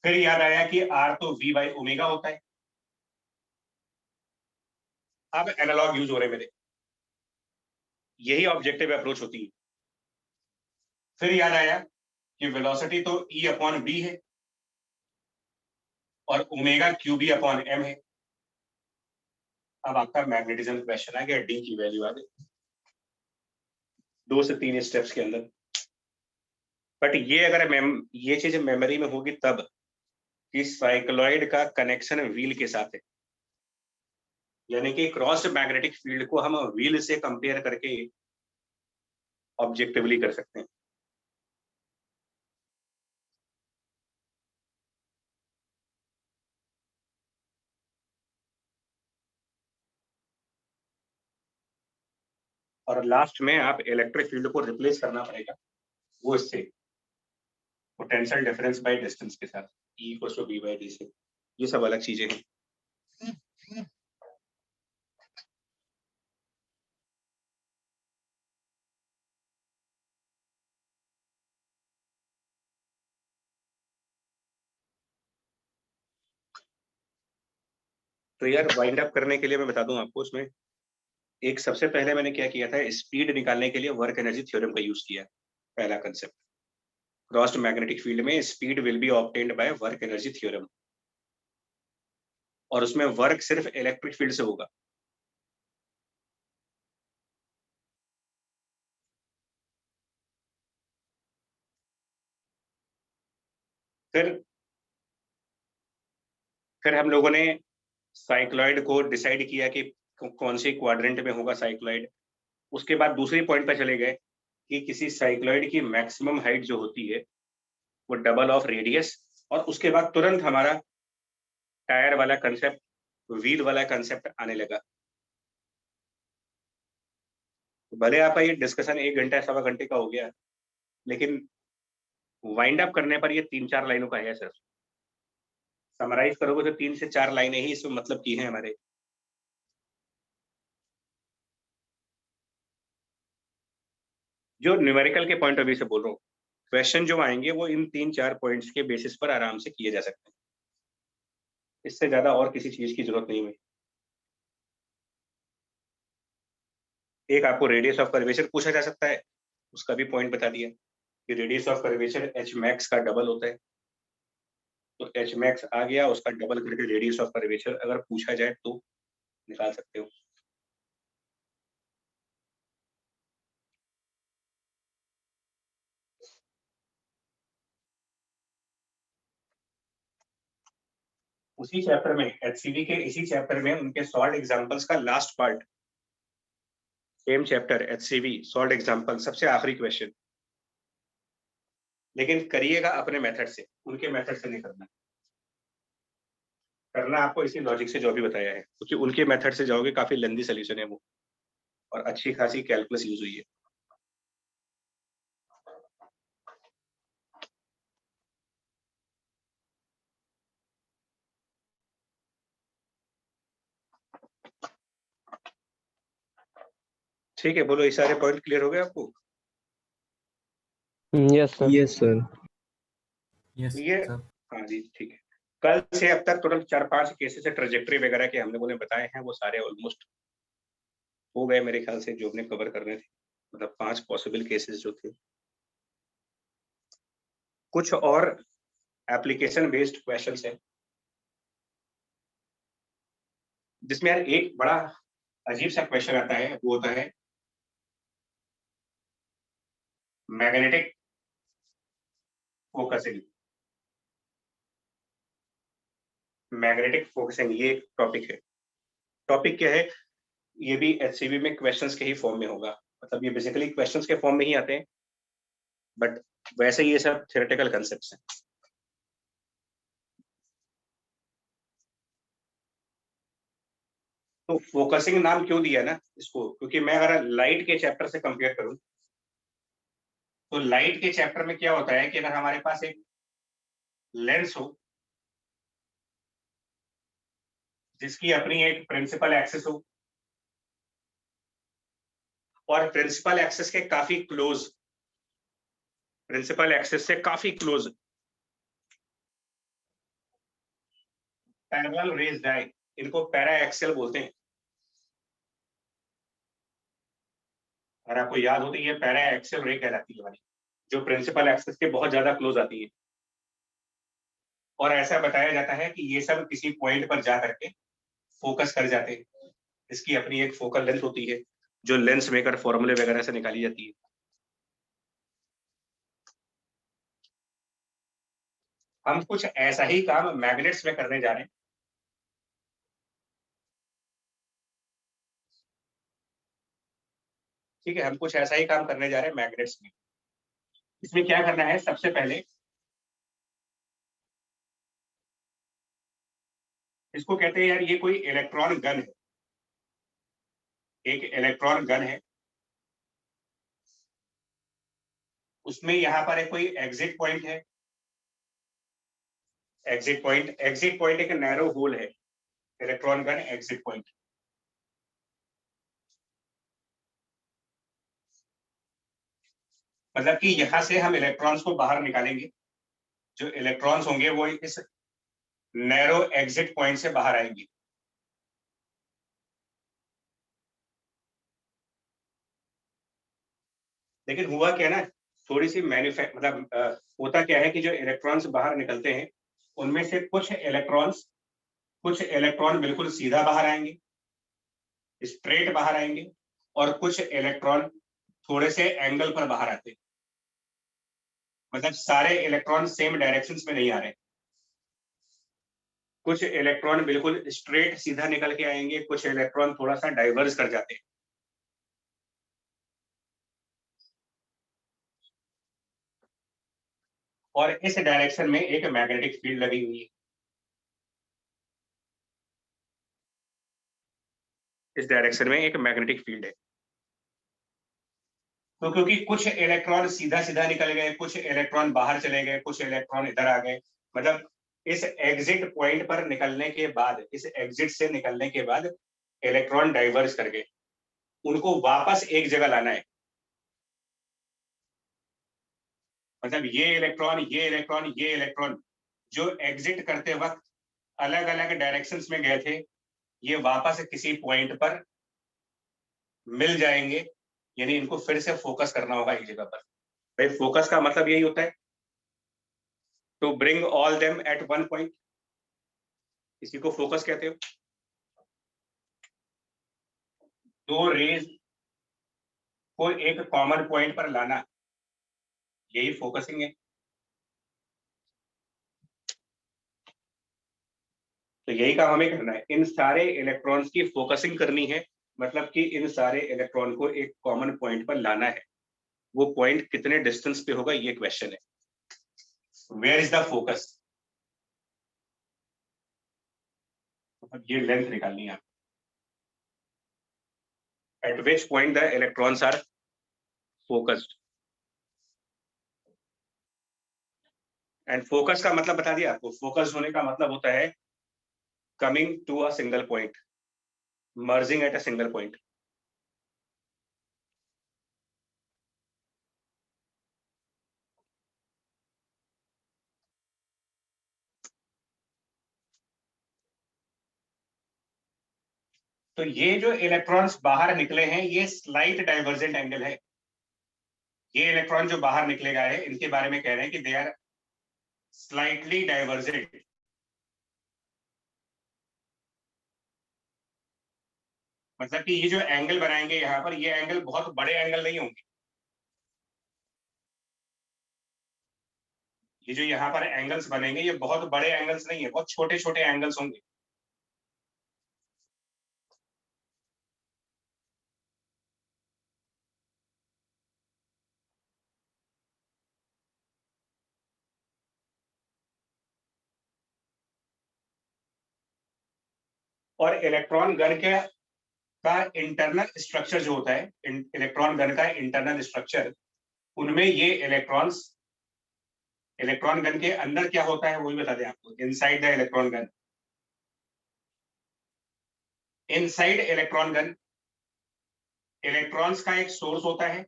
फिर याद आया कि r तो v बाई ओमेगा होता है। अब एनालॉग यूज हो रहे मेरे, यही ऑब्जेक्टिव अप्रोच होती है। फिर याद आया कि वेलोसिटी तो E अपॉन b है और ओमेगा QB अपॉन m है। अब आपका मैग्नेटिज्म क्वेश्चन आ गया, d की वैल्यू आ गई 2 से 3 स्टेप्स के अंदर। बट ये अगर ये चीज मेमोरी में होगी तब, कि साइक्लॉइड का कनेक्शन व्हील के साथ है, यानी कि क्रॉस मैग्नेटिक फील्ड को हम व्हील से कंपेयर करके ऑब्जेक्टिवली कर सकते हैं। और लास्ट में आप इलेक्ट्रिक फील्ड को रिप्लेस करना पड़ेगा, वो इससे पोटेंशियल डिफरेंस बाय डिस्टेंस के साथ, E = B/d से। ये सब अलग चीजें हैं। तो यार वाइंड अप करने के लिए मैं बता दूं आपको, उसमें एक सबसे पहले मैंने क्या किया था, स्पीड निकालने के लिए वर्क एनर्जी थ्योरम का यूज किया। पहला कंसेप्ट, क्रॉस्ड मैग्नेटिक फील्ड में speed will be obtained by work energy theorem, और उसमें वर्क सिर्फ इलेक्ट्रिक फील्ड से होगा। फिर हम लोगों ने साइक्लॉइड को डिसाइड किया कि कौन से क्वाड्रेंट में होगा साइक्लॉइड। उसके बाद दूसरी पॉइंट पर चले गए कि किसी साइक्लॉइड की मैक्सिमम हाइट जो होती है वो डबल ऑफ रेडियस, और उसके बाद तुरंत हमारा टायर वाला कंसेप्ट, व्हील वाला कंसेप्ट आने लगा। भले आपका ये डिस्कशन 1 घंटा 1.25 घंटे का हो गया, लेकिन वाइंड अप करने पर ये 3-4 लाइनों का है सर। समराइज करोगे तो 3 से 4 लाइनें ही इसमें मतलब की हैं हमारे। जो न्यूमेरिकल के पॉइंट ऑफ व्यू से बोल रहा हूँ, क्वेश्चन जो आएंगे वो इन 3-4 पॉइंट्स के बेसिस पर आराम से किए जा सकते हैं। इससे ज्यादा और किसी चीज की जरूरत नहीं है। एक आपको रेडियस ऑफ कर्वेचर पूछा जा सकता है, उसका भी पॉइंट बता दिया कि radius of curvature h max का डबल होता है। तो h मैक्स आ गया, उसका डबल करके रेडियस ऑफ कर्वेचर अगर पूछा जाए तो निकाल सकते हो। उसी चैप्टर में, HCV के इसी चैप्टर में उनके सॉल्व एग्जांपल्स का last part, same chapter HCV solve example, सबसे आखिरी क्वेश्चन। लेकिन करिएगा अपने मेथड से, उनके मेथड से नहीं करना। करना आपको इसी लॉजिक से जो अभी बताया है, क्योंकि उनके मेथड से जाओगे काफी लेंदी सोल्यूशन है वो, और अच्छी खासी कैलकुलस यूज हुई है। ठीक है, बोलो, ये सारे पॉइंट क्लियर हो गए आपको? Yes sir. Yes, sir. Yes ये सर। हाँ जी, ठीक है। कल से अब तक टोटल 4-5 केसेस है ट्रेजेक्टरी वगैरह के हम लोगों ने बताए हैं, वो सारे ऑलमोस्ट हो गए मेरे ख्याल से, जो हमने कवर करने थे। मतलब 5 पॉसिबल केसेस जो थे। कुछ और एप्लीकेशन बेस्ड क्वेश्चंस है, जिसमें यार एक बड़ा अजीब सा क्वेश्चन आता है, वो होता है मैग्नेटिक फोकसिंग। मैग्नेटिक फोकसिंग ये एक टॉपिक है। टॉपिक क्या है, ये भी HCV में क्वेश्चंस के ही फॉर्म में होगा। मतलब ये बेसिकली क्वेश्चंस के फॉर्म में ही आते हैं, बट वैसे ये सब थ्योरेटिकल कंसेप्ट्स हैं। तो फोकसिंग नाम क्यों दिया ना इसको, क्योंकि मैं अगर लाइट के चैप्टर से कंपेयर करूं, तो लाइट के चैप्टर में क्या होता है कि अगर हमारे पास एक लेंस हो जिसकी अपनी एक प्रिंसिपल एक्सिस हो, और प्रिंसिपल एक्सिस के काफी क्लोज, प्रिंसिपल एक्सिस से काफी क्लोज पैरेलल रेज जाए, इनको पैरा एक्सियल बोलते हैं। अगर आपको याद हो तो ये पैरा एक्सियल रे कहलाती है वाली, जो प्रिंसिपल एक्सिस के बहुत ज्यादा क्लोज आती है। और ऐसा बताया जाता है कि ये सब किसी पॉइंट पर जा करके फोकस कर जाते हैं। इसकी अपनी एक फोकल लेंथ होती है, जो लेंस मेकर फॉर्मूले वगैरह से निकाली जाती है। हम कुछ ऐसा ही काम मैग्नेट्स में करने जा रहे हैं। ठीक है, हम कुछ ऐसा ही काम करने जा रहे हैं मैग्नेट्स में। इसमें क्या करना है, सबसे पहले इसको कहते हैं यार, ये कोई इलेक्ट्रॉन गन है, एक इलेक्ट्रॉन गन है। उसमें यहाँ पर कोई एग्जिट पॉइंट है, एग्जिट पॉइंट एक नैरो होल है, इलेक्ट्रॉन गन एग्जिट पॉइंट। मतलब कि यहां से हम इलेक्ट्रॉन्स को बाहर निकालेंगे, जो इलेक्ट्रॉन्स होंगे वो इस नैरो एग्जिट पॉइंट से बाहर आएंगे। लेकिन हुआ क्या ना, थोड़ी सी मतलब होता क्या है कि जो इलेक्ट्रॉन्स बाहर निकलते हैं उनमें से कुछ इलेक्ट्रॉन बिल्कुल सीधा बाहर आएंगे, स्ट्रेट बाहर आएंगे, और कुछ इलेक्ट्रॉन थोड़े से एंगल पर बाहर आते हैं। मतलब सारे इलेक्ट्रॉन सेम डायरेक्शंस में नहीं आ रहे, कुछ इलेक्ट्रॉन बिल्कुल स्ट्रेट सीधा निकल के आएंगे, कुछ इलेक्ट्रॉन थोड़ा सा डाइवर्स कर जाते हैं। और इस डायरेक्शन में एक मैग्नेटिक फील्ड लगी हुई है। इस डायरेक्शन में एक मैग्नेटिक फील्ड है। तो क्योंकि कुछ इलेक्ट्रॉन सीधा सीधा निकल गए, कुछ इलेक्ट्रॉन बाहर चले गए, कुछ इलेक्ट्रॉन इधर आ गए, मतलब इस एग्जिट पॉइंट पर निकलने के बाद, इस एग्जिट से निकलने के बाद इलेक्ट्रॉन डाइवर्स कर गए, उनको वापस एक जगह लाना है। मतलब ये इलेक्ट्रॉन जो एग्जिट करते वक्त अलग अलग डायरेक्शंस में गए थे, ये वापस किसी पॉइंट पर मिल जाएंगे। यानी इनको फिर से फोकस करना होगा एक जगह पर। भाई फोकस का मतलब यही होता है, to bring all them at one point, इसी को फोकस कहते हो। दो रेज को एक कॉमन पॉइंट पर लाना, यही फोकसिंग है। तो यही काम हमें करना है, इन सारे इलेक्ट्रॉन्स की फोकसिंग करनी है। मतलब कि इन सारे इलेक्ट्रॉन को एक कॉमन पॉइंट पर लाना है। वो पॉइंट कितने डिस्टेंस पे होगा, ये क्वेश्चन है। वेयर इज द फोकस, मतलब ये लेंथ निकालनी है। At which point the electrons are focused. And focus का मतलब बता दिया आपको, फोकस होने का मतलब होता है coming to a single point, merging at a single point. तो ये जो इलेक्ट्रॉन्स बाहर निकले हैं, ये स्लाइट डाइवर्जेंट एंगल है। ये इलेक्ट्रॉन जो बाहर निकले गए हैं, इनके बारे में कह रहे हैं कि दे आर स्लाइटली डाइवर्जेंट। मतलब कि ये जो एंगल बनाएंगे यहाँ पर, ये एंगल बहुत बड़े एंगल नहीं होंगे। ये जो यहाँ पर एंगल्स बनेंगे, ये बहुत बड़े एंगल्स नहीं है, बहुत छोटे छोटे एंगल्स होंगे। और इलेक्ट्रॉन गन के का इंटरनल स्ट्रक्चर जो होता है, इलेक्ट्रॉन गन का इंटरनल स्ट्रक्चर, उनमें ये इलेक्ट्रॉन गन के अंदर क्या होता है वो भी बता दें आपको। Inside the electron gun, inside electron gun electrons का एक सोर्स होता है,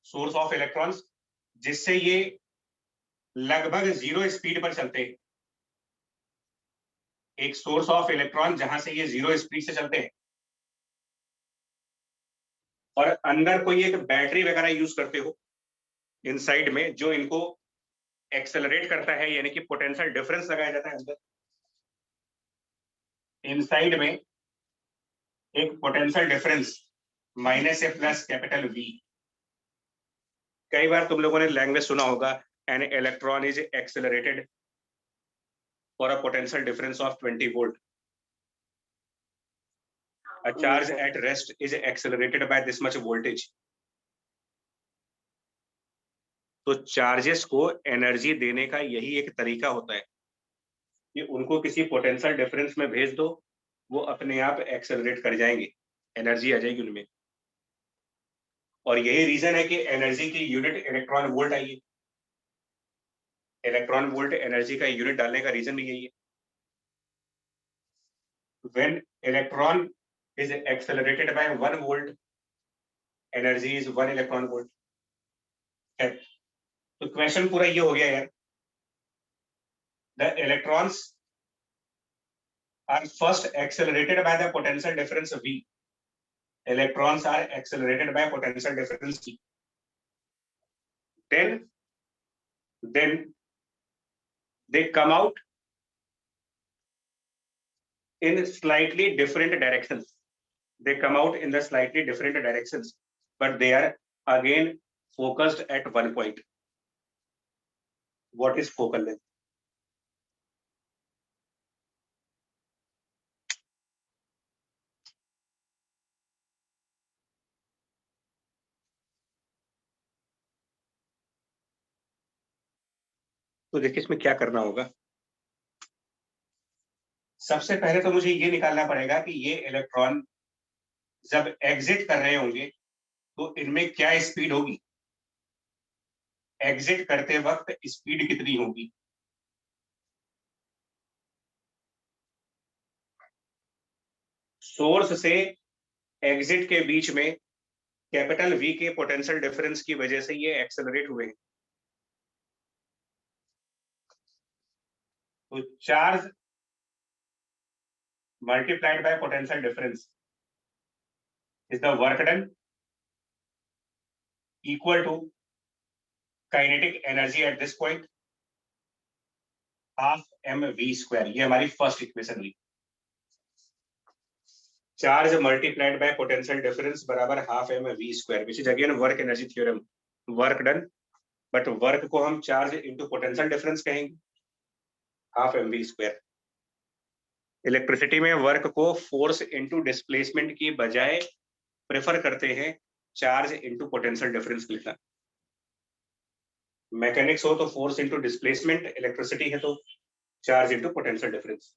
सोर्स ऑफ इलेक्ट्रॉन्स, जिससे ये लगभग 0 स्पीड पर चलते हैं। एक सोर्स ऑफ इलेक्ट्रॉन जहां से ये 0 स्पीड से चलते हैं, और अंदर कोई एक बैटरी वगैरह यूज करते हो इनसाइड में, जो इनको एक्सेलरेट करता है, यानी कि पोटेंशियल डिफरेंस लगाया जाता है अंदर। इनसाइड में एक पोटेंशियल डिफरेंस -A + V। कई बार तुम लोगों ने लैंग्वेज सुना होगा, an electron is accelerated for a potential difference of 20 volt. A charge at rest is accelerated by this much voltage. तो चार्जेस को एनर्जी देने का यही एक तरीका होता है कि उनको किसी पोटेंशियल डिफरेंस में भेज दो, वो अपने आप एक्सेलरेट कर जाएंगे, एनर्जी आ जाएगी उनमें। और यही रीजन है कि एनर्जी की यूनिट इलेक्ट्रॉन वोल्ट आई है। इलेक्ट्रॉन वोल्ट एनर्जी का यूनिट डालने का रीजन भी यही है। When electron is accelerated by 1 volt, energy is 1 electron volt. है। तो क्वेश्चन पूरा ये हो गया यार। The electrons are first accelerated by the potential difference V. Electrons are accelerated by potential difference V. Then they come out in slightly different directions. They come out in the slightly different directions, but they are again focused at one point. What is focal length? तो देखिए इसमें क्या करना होगा। सबसे पहले तो मुझे ये निकालना पड़ेगा कि ये इलेक्ट्रॉन जब एग्जिट कर रहे होंगे तो इनमें क्या स्पीड होगी, एग्जिट करते वक्त स्पीड कितनी होगी। सोर्स से एग्जिट के बीच में कैपिटल वी के पोटेंशियल डिफरेंस की वजह से ये एक्सेलरेट हुए हैं। तो charge multiplied by potential difference is the work done equal to kinetic energy at this point half mv square। ये हमारी फर्स्ट इक्वेशन हुई। Charge multiplied by potential difference बराबर half mv square, which is again work energy theorem. Work done, but work को हम charge into potential difference कहेंगे, half mv square. Electricity में work को force into displacement की बजाय prefer करते हैं चार्ज इनटू पोटेंशियल डिफरेंस लिखना। मैकेनिक्स हो तो फोर्स इनटू डिस्प्लेसमेंट, इलेक्ट्रिसिटी है तो चार्ज इनटू पोटेंशियल डिफरेंस।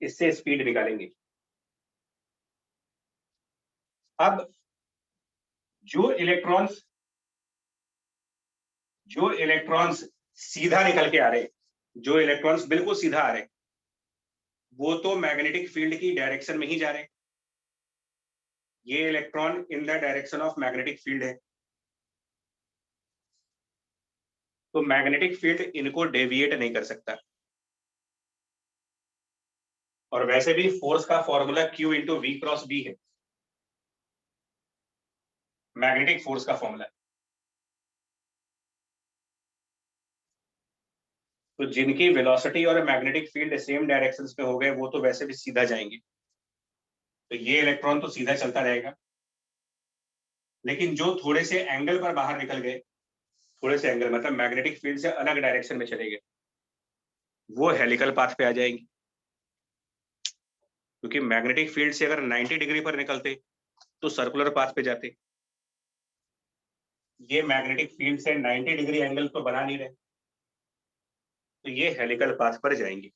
इससे स्पीड निकालेंगे। अब जो इलेक्ट्रॉन्स सीधा निकल के आ रहे हैं, जो इलेक्ट्रॉन्स बिल्कुल सीधा आ रहे हैं, वो तो मैग्नेटिक फील्ड की डायरेक्शन में ही जा रहे हैं। ये electron in the direction of magnetic field है, तो मैग्नेटिक फील्ड इनको डेविएट नहीं कर सकता। और वैसे भी फोर्स का formula Q into V cross B है, मैग्नेटिक फोर्स का फॉर्मूला। तो जिनकी वेलोसिटी और मैग्नेटिक फील्ड सेम डायरेक्शंस में हो गए वो तो वैसे भी सीधा जाएंगे, तो ये इलेक्ट्रॉन तो सीधा चलता रहेगा। लेकिन जो थोड़े से एंगल पर बाहर निकल गए, थोड़े से एंगल मतलब मैग्नेटिक फील्ड से अलग डायरेक्शन में चले गए, वो हेलिकल पाथ पे आ जाएंगे। क्योंकि मैग्नेटिक फील्ड से अगर 90 डिग्री पर निकलते तो सर्कुलर पाथ पे जाते। ये मैग्नेटिक फील्ड से 90 डिग्री एंगल तो बना नहीं रहे, तो ये हेलिकल पाथ पर जाएंगे।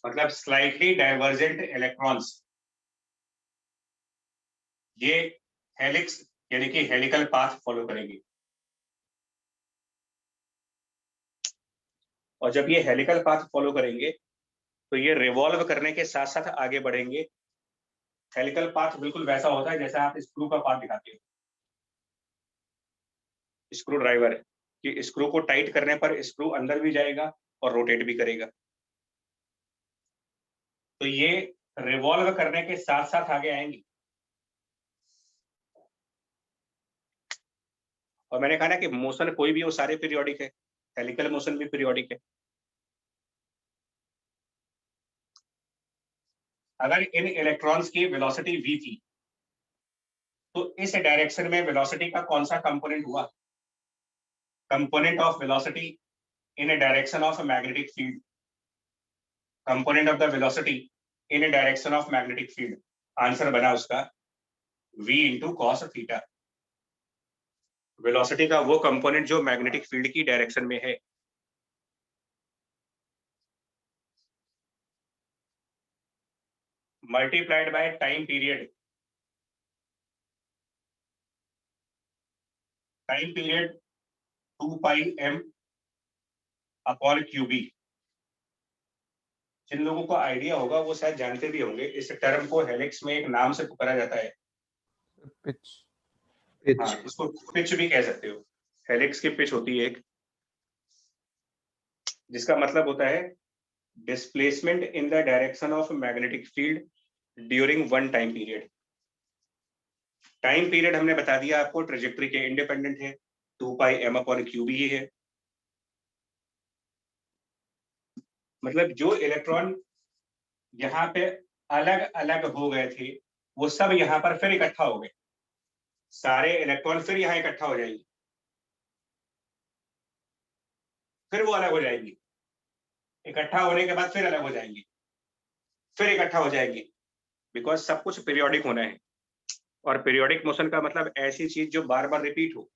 मतलब स्लाइटली डाइवर्जेंट इलेक्ट्रॉन्स ये हेलिक्स यानी कि हेलिकल पाथ फॉलो करेंगे। और जब ये हेलिकल पाथ फॉलो करेंगे तो ये रिवॉल्व करने के साथ साथ आगे बढ़ेंगे। हेलिकल पाथ बिल्कुल वैसा होता है जैसा आप स्क्रू का पाथ दिखाते हो, स्क्रू ड्राइवर है कि स्क्रू को टाइट करने पर स्क्रू अंदर भी जाएगा और रोटेट भी करेगा। तो ये रिवॉल्व करने के साथ साथ आगे आएंगे। और मैंने कहा ना कि मोशन कोई भी हो सारे पीरियोडिक है, हेलिकल मोशन भी पीरियोडिक है। अगर इन इलेक्ट्रॉन्स की वेलोसिटी v थी तो इस डायरेक्शन में वेलोसिटी का कौन सा कंपोनेंट हुआ? Component of velocity in a direction of a magnetic field. Component of the velocity in a direction of magnetic field. Answer बना उसका v into cos theta. Velocity का वो कंपोनेंट जो मैग्नेटिक फील्ड की डायरेक्शन में है। Multiplied by time period. Time period 2 pi m upon qB. जिन लोगों को आइडिया होगा वो शायद जानते भी होंगे, इस टर्म को हेलिक्स में एक नाम से पुकारा जाता है। पिच। हाँ, इसको पिच भी कह सकते हो। हेलिक्स की पिच होती है एक, जिसका मतलब होता है displacement in the direction of magnetic field during one time period. Time period हमने बता दिया आपको, ट्रेजेक्टरी के इंडिपेंडेंट है, 2 पाई m अपॉन क्यूब ही है। मतलब जो इलेक्ट्रॉन यहाँ पे अलग अलग हो गए थे वो सब यहाँ पर फिर इकट्ठा हो गए। सारे इलेक्ट्रॉन फिर यहाँ इकट्ठा हो जाएंगे, फिर वो अलग हो जाएंगी, इकट्ठा होने के बाद फिर अलग हो जाएंगी, फिर इकट्ठा हो जाएंगी। बिकॉज सब कुछ पीरियोडिक होना है, और पीरियोडिक मोशन का मतलब ऐसी चीज जो बार बार रिपीट हो।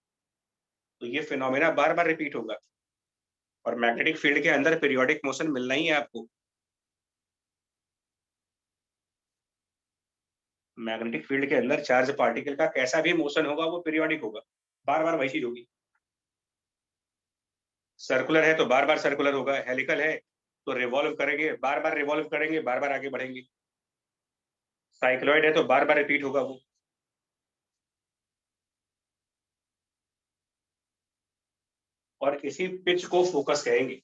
तो ये फिनोमेना बार बार रिपीट होगा, और मैग्नेटिक फील्ड के अंदर पीरियोडिक मोशन मिलना ही है आपको। मैग्नेटिक फील्ड के अंदर चार्ज पार्टिकल का कैसा भी मोशन होगा वो पीरियोडिक होगा, बार बार वही चीज होगी। सर्कुलर है तो बार बार सर्कुलर होगा, हेलिकल है तो रिवॉल्व करेंगे, बार बार रिवॉल्व करेंगे, बार बार आगे बढ़ेंगे। साइक्लॉइड है तो बार बार रिपीट होगा वो। और इसी पिच को फोकस कहेंगे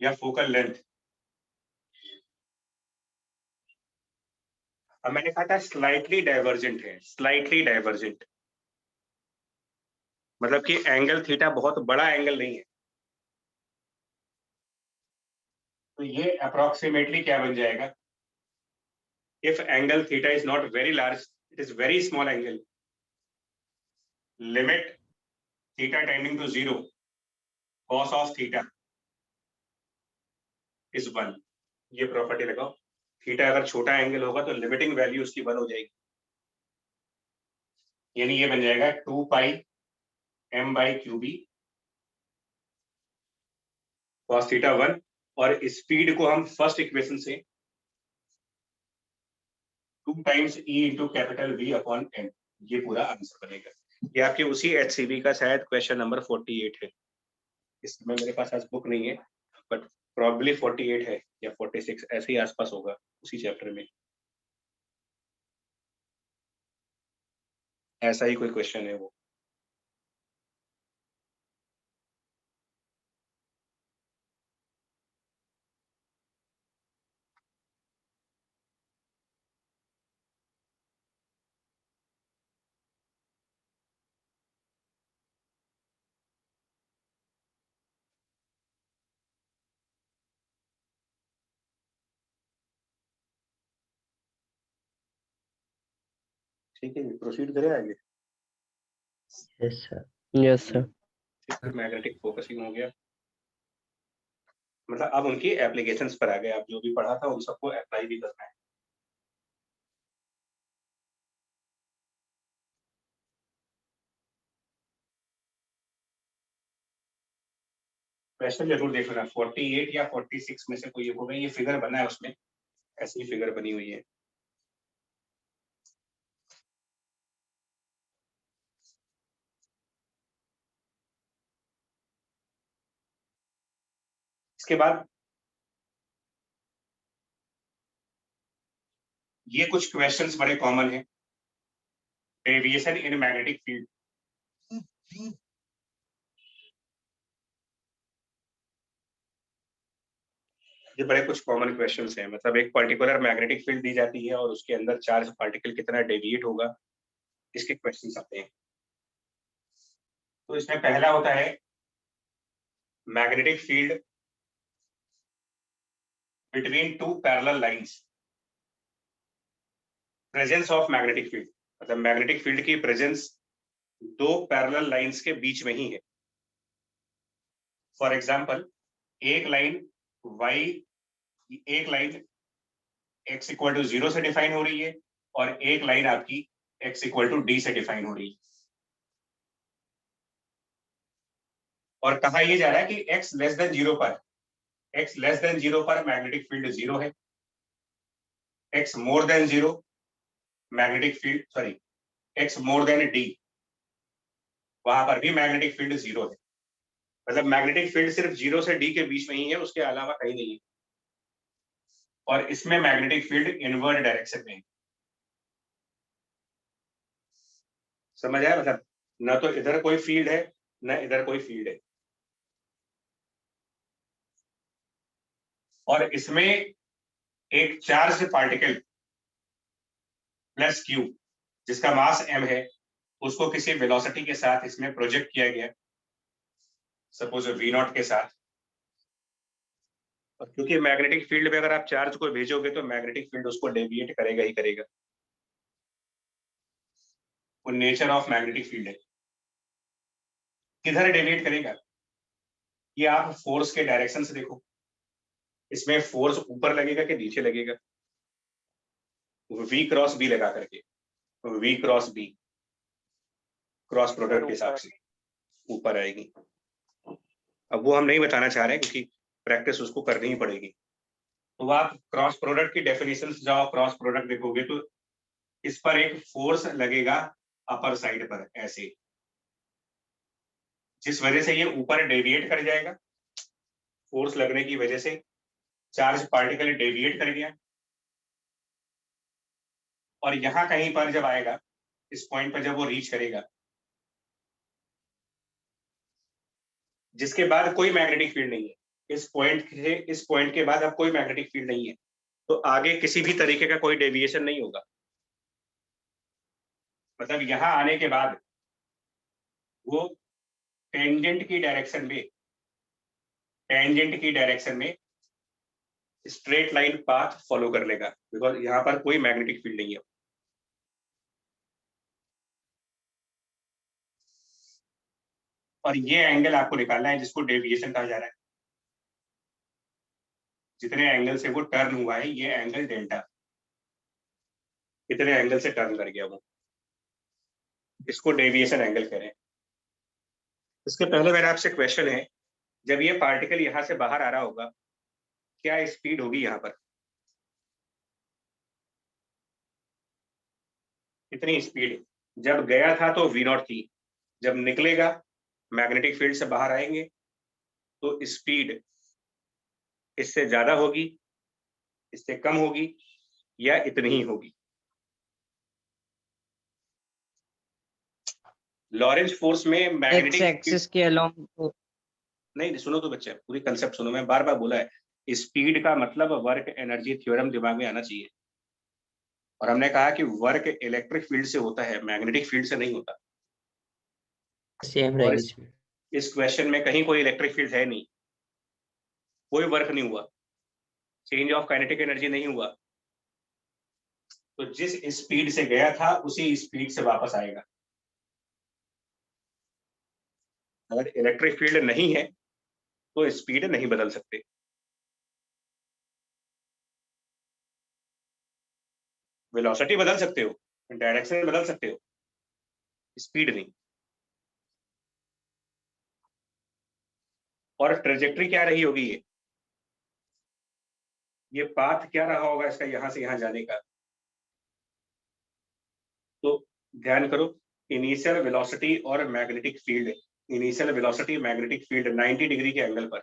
या फोकल लेंथ। अब मैंने कहा था स्लाइटली डाइवर्जेंट है, स्लाइटली डाइवर्जेंट मतलब कि एंगल थीटा बहुत बड़ा एंगल नहीं है। तो ये अप्रोक्सीमेटली क्या बन जाएगा? If angle theta is not very large, it is very small angle, limit theta tending to 0, cos of theta is 1। ये प्रॉपर्टी लगाओ, थीटा अगर छोटा एंगल होगा तो लिमिटिंग वैल्यू उसकी 1 हो जाएगी। यानी ये बन जाएगा 2 pi m by QB cos theta 1, और स्पीड को हम फर्स्ट इक्वेशन से 2 times e into capital V upon m, ये पूरा आंसर बनेगा। ये आपके उसी HCB का शायद क्वेश्चन नंबर 48 है। इस समय मेरे पास आज बुक नहीं है, बट प्रॉब्ली 48 है या 46 ऐसे ही आसपास होगा उसी चैप्टर में। ऐसा ही कोई क्वेश्चन है वो। ठीक है, प्रोसीड करें आगे। Yes sir. Yes sir. Magnetic focusing हो गया, मतलब अब उनकी एप्लीकेशंस पर आ गए। आप जो भी पढ़ा था उन सबको अप्लाई भी करना है। क्वेश्चन जरूर देखना, 48 या 46 में से कोई एक होगा। ये फिगर बना है उसमें, ऐसी फिगर बनी हुई है। इसके बाद ये कुछ क्वेश्चंस बड़े कॉमन हैं। डेविएशन इन मैग्नेटिक फील्ड, ये बड़े कुछ कॉमन क्वेश्चंस हैं। मतलब एक पर्टिकुलर मैग्नेटिक फील्ड दी जाती है और उसके अंदर चार्ज पार्टिकल कितना डेविएट होगा, इसके क्वेश्चंस आते हैं। तो इसमें पहला होता है magnetic field between two parallel lines. Presence of magnetic field, मतलब मैग्नेटिक फील्ड की प्रेजेंस दो पैरेलल लाइंस के बीच में ही है। फॉर एग्जांपल एक लाइन x इक्वल टू 0 से डिफाइन हो रही है और एक लाइन आपकी x इक्वल टू d से डिफाइन हो रही है, और कहा यह जा रहा है कि x लेस देन 0 पर मैग्नेटिक फील्ड 0 है, x more than 0 magnetic field x more than d वहां पर भी मैग्नेटिक फील्ड 0 है। मतलब मैग्नेटिक फील्ड सिर्फ 0 से d के बीच में ही है, उसके अलावा कहीं नहीं है। और इसमें मैग्नेटिक फील्ड इनवर्ड डायरेक्शन में है। समझ आया? मतलब ना तो इधर कोई फील्ड है ना इधर कोई फील्ड है, और इसमें एक चार्ज पार्टिकल प्लस q जिसका मास m है, उसको किसी वेलोसिटी के साथ इसमें प्रोजेक्ट किया गया, सपोज v0 के साथ। और क्योंकि मैग्नेटिक फील्ड में अगर आप चार्ज को भेजोगे तो मैग्नेटिक फील्ड उसको डेविएट करेगा ही करेगा, वो नेचर ऑफ मैग्नेटिक फील्ड है। किधर डेविएट करेगा ये आप फोर्स के डायरेक्शन से देखो, इसमें फोर्स ऊपर लगेगा कि नीचे लगेगा, v क्रॉस b लगा करके, v cross b cross product के हिसाब से ऊपर आएगी। अब वो हम नहीं बताना चाह रहे हैं क्योंकि प्रैक्टिस उसको करनी ही पड़ेगी। तो आप क्रॉस प्रोडक्ट की डेफिनेशन से जाओ, क्रॉस प्रोडक्ट देखोगे तो इस पर एक फोर्स लगेगा अपर साइड पर ऐसे, जिस वजह से ये ऊपर डेविएट कर जाएगा। फोर्स लगने की वजह से चार्ज पार्टिकल डेविएट कर गया, और यहां कहीं पर जब आएगा, इस पॉइंट पर जब वो रीच करेगा, जिसके बाद कोई मैग्नेटिक फील्ड नहीं है, इस पॉइंट के बाद अब कोई मैग्नेटिक फील्ड नहीं है, तो आगे किसी भी तरीके का कोई डेविएशन नहीं होगा। मतलब यहां आने के बाद वो टेंजेंट की डायरेक्शन में स्ट्रेट लाइन पाथ फॉलो कर लेगा, बिकॉज यहां पर कोई मैग्नेटिक फील्ड नहीं है। और ये एंगल आपको निकालना है जिसको डेविएशन कहा जा रहा है। जितने एंगल से वो टर्न हुआ है, ये एंगल डेल्टा, कितने एंगल से टर्न कर गया वो, इसको डेविएशन एंगल कह रहे हैं। इसके पहले मेरा आपसे क्वेश्चन है, जब ये पार्टिकल यहां से बाहर आ रहा होगा, क्या स्पीड होगी यहां पर? कितनी स्पीड? जब गया था तो v0 थी, जब निकलेगा मैग्नेटिक फील्ड से बाहर आएंगे तो स्पीड इससे ज्यादा होगी, इससे कम होगी, या इतनी ही होगी? लॉरेंस फोर्स में मैग्नेटिक एक्सिस के अलोंग नहीं, सुनो तो बच्चे, पूरी कंसेप्ट सुनो। मैं बार बार बोला है, स्पीड का मतलब वर्क एनर्जी थ्योरम दिमाग में आना चाहिए। और हमने कहा कि वर्क इलेक्ट्रिक फील्ड से होता है, मैग्नेटिक फील्ड से नहीं होता। सेम और रहेगी। इस क्वेश्चन में कहीं कोई इलेक्ट्रिक फील्ड है नहीं, कोई वर्क नहीं हुआ, चेंज ऑफ काइनेटिक एनर्जी नहीं हुआ। तो जिस स्पीड से गया था उसी स्पीड से वापस आएगा। अगर इलेक्ट्रिक फील्ड नहीं है तो स्पीड नहीं बदल सकते। वेलोसिटी बदल सकते हो, डायरेक्शन बदल सकते हो, स्पीड नहीं। और ट्रेजेक्ट्री क्या रही होगी, ये पाथ क्या रहा होगा इसका यहां से यहां जाने का? तो ध्यान करो, इनिशियल वेलोसिटी और magnetic field, initial velocity magnetic field 90 degree के एंगल पर,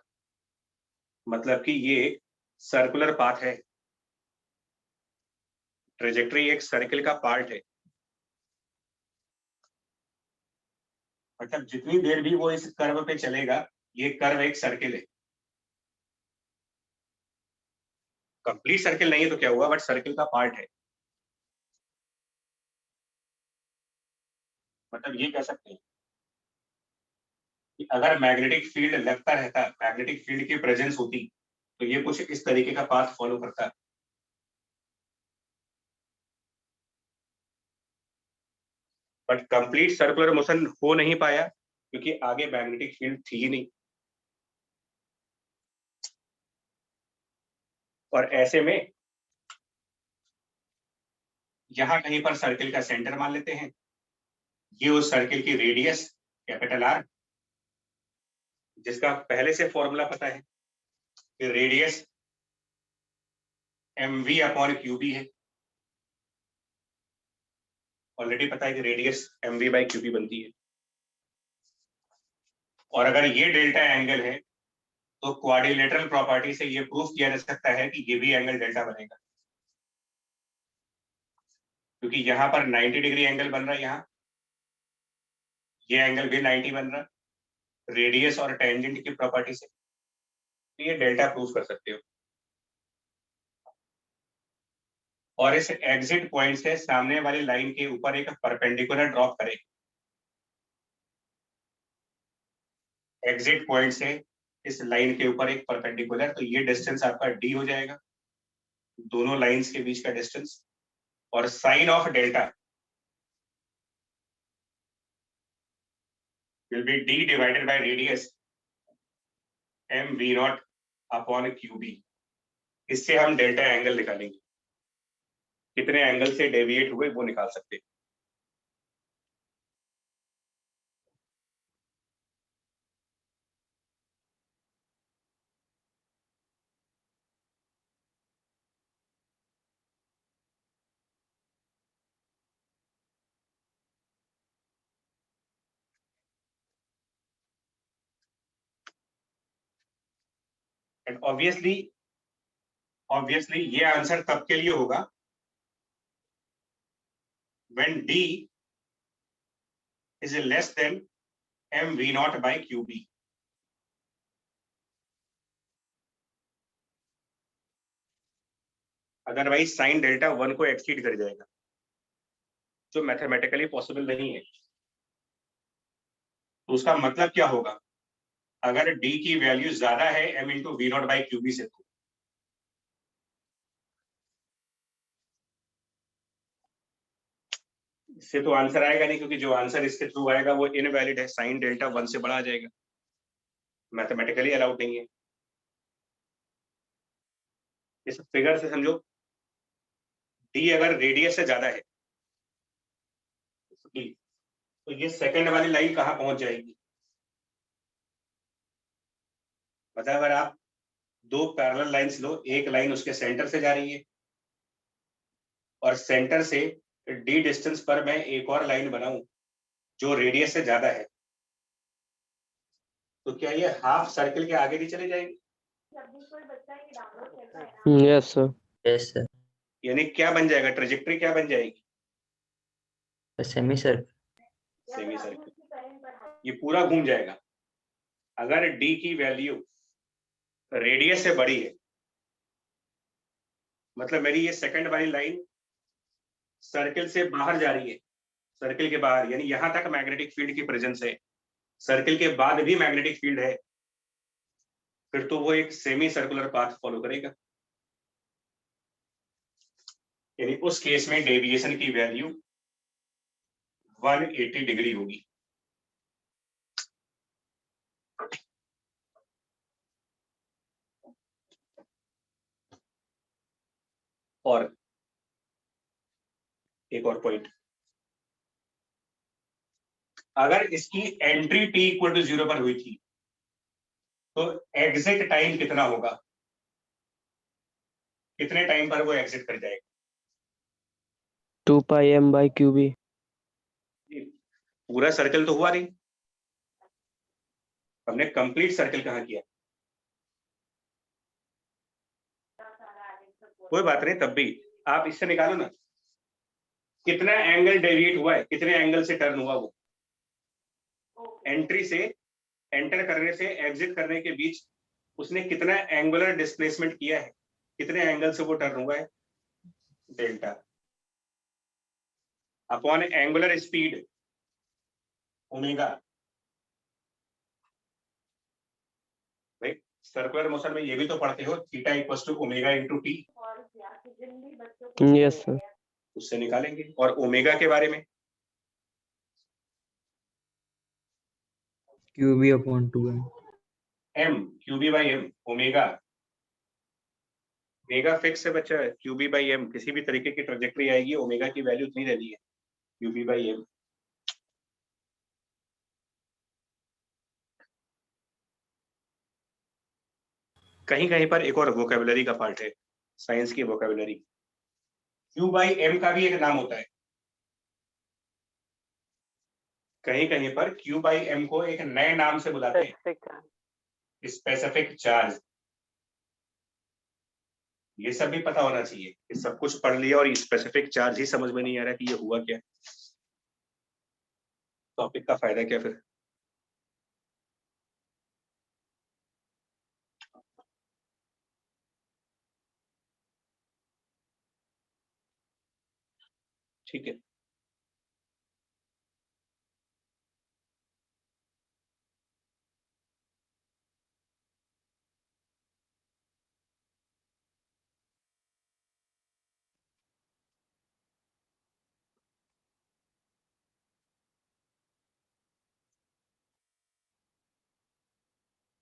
मतलब कि ये सर्कुलर पाथ है। ट्रेजेक्ट्री एक सर्किल का पार्ट है, मतलब जितनी देर भी वो इस कर्व पे चलेगा, ये कर्व एक सर्किल है। कंप्लीट सर्किल नहीं है तो क्या हुआ, बट सर्किल का पार्ट है। मतलब ये कह सकते हैं कि अगर मैग्नेटिक फील्ड लगता रहता, मैग्नेटिक फील्ड की प्रेजेंस होती, तो ये कुछ इस तरीके का पाथ फॉलो करता। बट कंप्लीट सर्कुलर मोशन हो नहीं पाया क्योंकि आगे मैग्नेटिक फील्ड थी ही नहीं। और ऐसे में यहां कहीं पर सर्किल का सेंटर मान लेते हैं, ये उस सर्किल की रेडियस कैपिटल आर, जिसका पहले से फॉर्मूला पता है कि रेडियस mv अपॉन क्यूबी है। ऑलरेडी पता है कि रेडियस mv बाई क्यूबी बनती है। और अगर ये डेल्टा एंगल है तो क्वाड्रिलेटरल प्रॉपर्टी से ये प्रूफ किया जा सकता है कि ये भी एंगल डेल्टा बनेगा, क्योंकि यहां पर 90 डिग्री एंगल बन रहा है, यहाँ ये एंगल भी 90 बन रहा, रेडियस और टेंजेंट की प्रॉपर्टी से, तो ये डेल्टा प्रूफ कर सकते हो। और इस एग्जिट पॉइंट से सामने वाली लाइन के ऊपर एक परपेंडिकुलर ड्रॉप करें। एग्जिट पॉइंट से इस लाइन के ऊपर एक परपेंडिकुलर, तो ये डिस्टेंस आपका डी हो जाएगा, दोनों लाइंस के बीच का डिस्टेंस। और sine of delta will be d divided by radius mv naught upon qb। इससे हम डेल्टा एंगल निकालेंगे, कितने एंगल से डेविएट हुए वो निकाल सकते हैं। एंड ऑब्वियसली ये आंसर तब के लिए होगा when d is less than mv naught by qb। Otherwise sine delta 1 को एक्सीड कर जाएगा, जो मैथमेटिकली पॉसिबल नहीं है। तो उसका मतलब क्या होगा, अगर d की वैल्यू ज्यादा है m into V naught by QB से, तो इससे तो आंसर आएगा नहीं, क्योंकि जो आंसर इसके थ्रू आएगा वो इनवैलिड है, साइन डेल्टा 1 से बड़ा आ जाएगा, मैथमेटिकली अलाउड नहीं है। इस फिगर से समझो, डी अगर रेडियस से ज्यादा है तो ये सेकंड वाली लाइन कहां पहुंच जाएगी। मतलब अगर आप दो पैरेलल लाइंस लो, एक लाइन उसके सेंटर से जा रही है और सेंटर से डी डिस्टेंस पर मैं एक और लाइन बनाऊं जो रेडियस से ज्यादा है, तो क्या ये हाफ सर्किल के आगे भी चले जाएंगे। Yes sir. Yes, sir. यानी क्या बन जाएगा, ट्रेजेक्टरी क्या बन जाएगी, A semicircle. सेमी सर्किल, ये पूरा घूम जाएगा। अगर डी की वैल्यू रेडियस से बड़ी है, मतलब मेरी ये सेकंड वाली लाइन सर्किल से बाहर जा रही है, सर्किल के बाहर, यानी यहां तक मैग्नेटिक फील्ड की प्रेजेंस है, सर्किल के बाद भी मैग्नेटिक फील्ड है, फिर तो वो एक सेमी सर्कुलर पाथ फॉलो करेगा। यानी उस केस में डेविएशन की वैल्यू 180 डिग्री होगी। और एक और पॉइंट, अगर इसकी एंट्री t इक्वल टू 0 पर हुई थी तो एग्जिट टाइम कितना होगा, कितने टाइम पर वो एग्जिट कर जाएगा। 2 pi m by QB। पूरा सर्कल तो हुआ नहीं, हमने कंप्लीट सर्कल कहाँ किया। कोई बात नहीं, तब भी आप इससे निकालो ना, कितना एंगल डेविएट हुआ है, कितने एंगल से टर्न हुआ वो, एंट्री से एंटर करने से एग्जिट करने के बीच उसने कितना एंगुलर डिस्प्लेसमेंट किया है, कितने एंगल से वो टर्न हुआ है, delta upon angular speed omega. भाई सर्कुलर मोशन में ये भी तो पढ़ते हो, theta equals to omega into T. Yes sir. उससे निकालेंगे। और ओमेगा के बारे में QB upon 2m. m QB by m omega omega fix है बच्चा, QB by m किसी भी तरीके की ट्रेजेक्टरी आएगी, ओमेगा की वैल्यू इतनी रहनी है, QB by m। कहीं कहीं पर एक और वोकेबुलरी का पार्ट है, साइंस की वोकेबुलरी। Q by m का भी एक नाम होता है, कहीं कहीं पर Q by m को एक नए नाम से बुलाते हैं, स्पेसिफिक चार्ज। Specific charge. ये सब भी पता होना चाहिए कि सब कुछ पढ़ लिया और स्पेसिफिक चार्ज ही समझ में नहीं आ रहा कि ये हुआ क्या, टॉपिक का फायदा क्या फिर। ठीक है,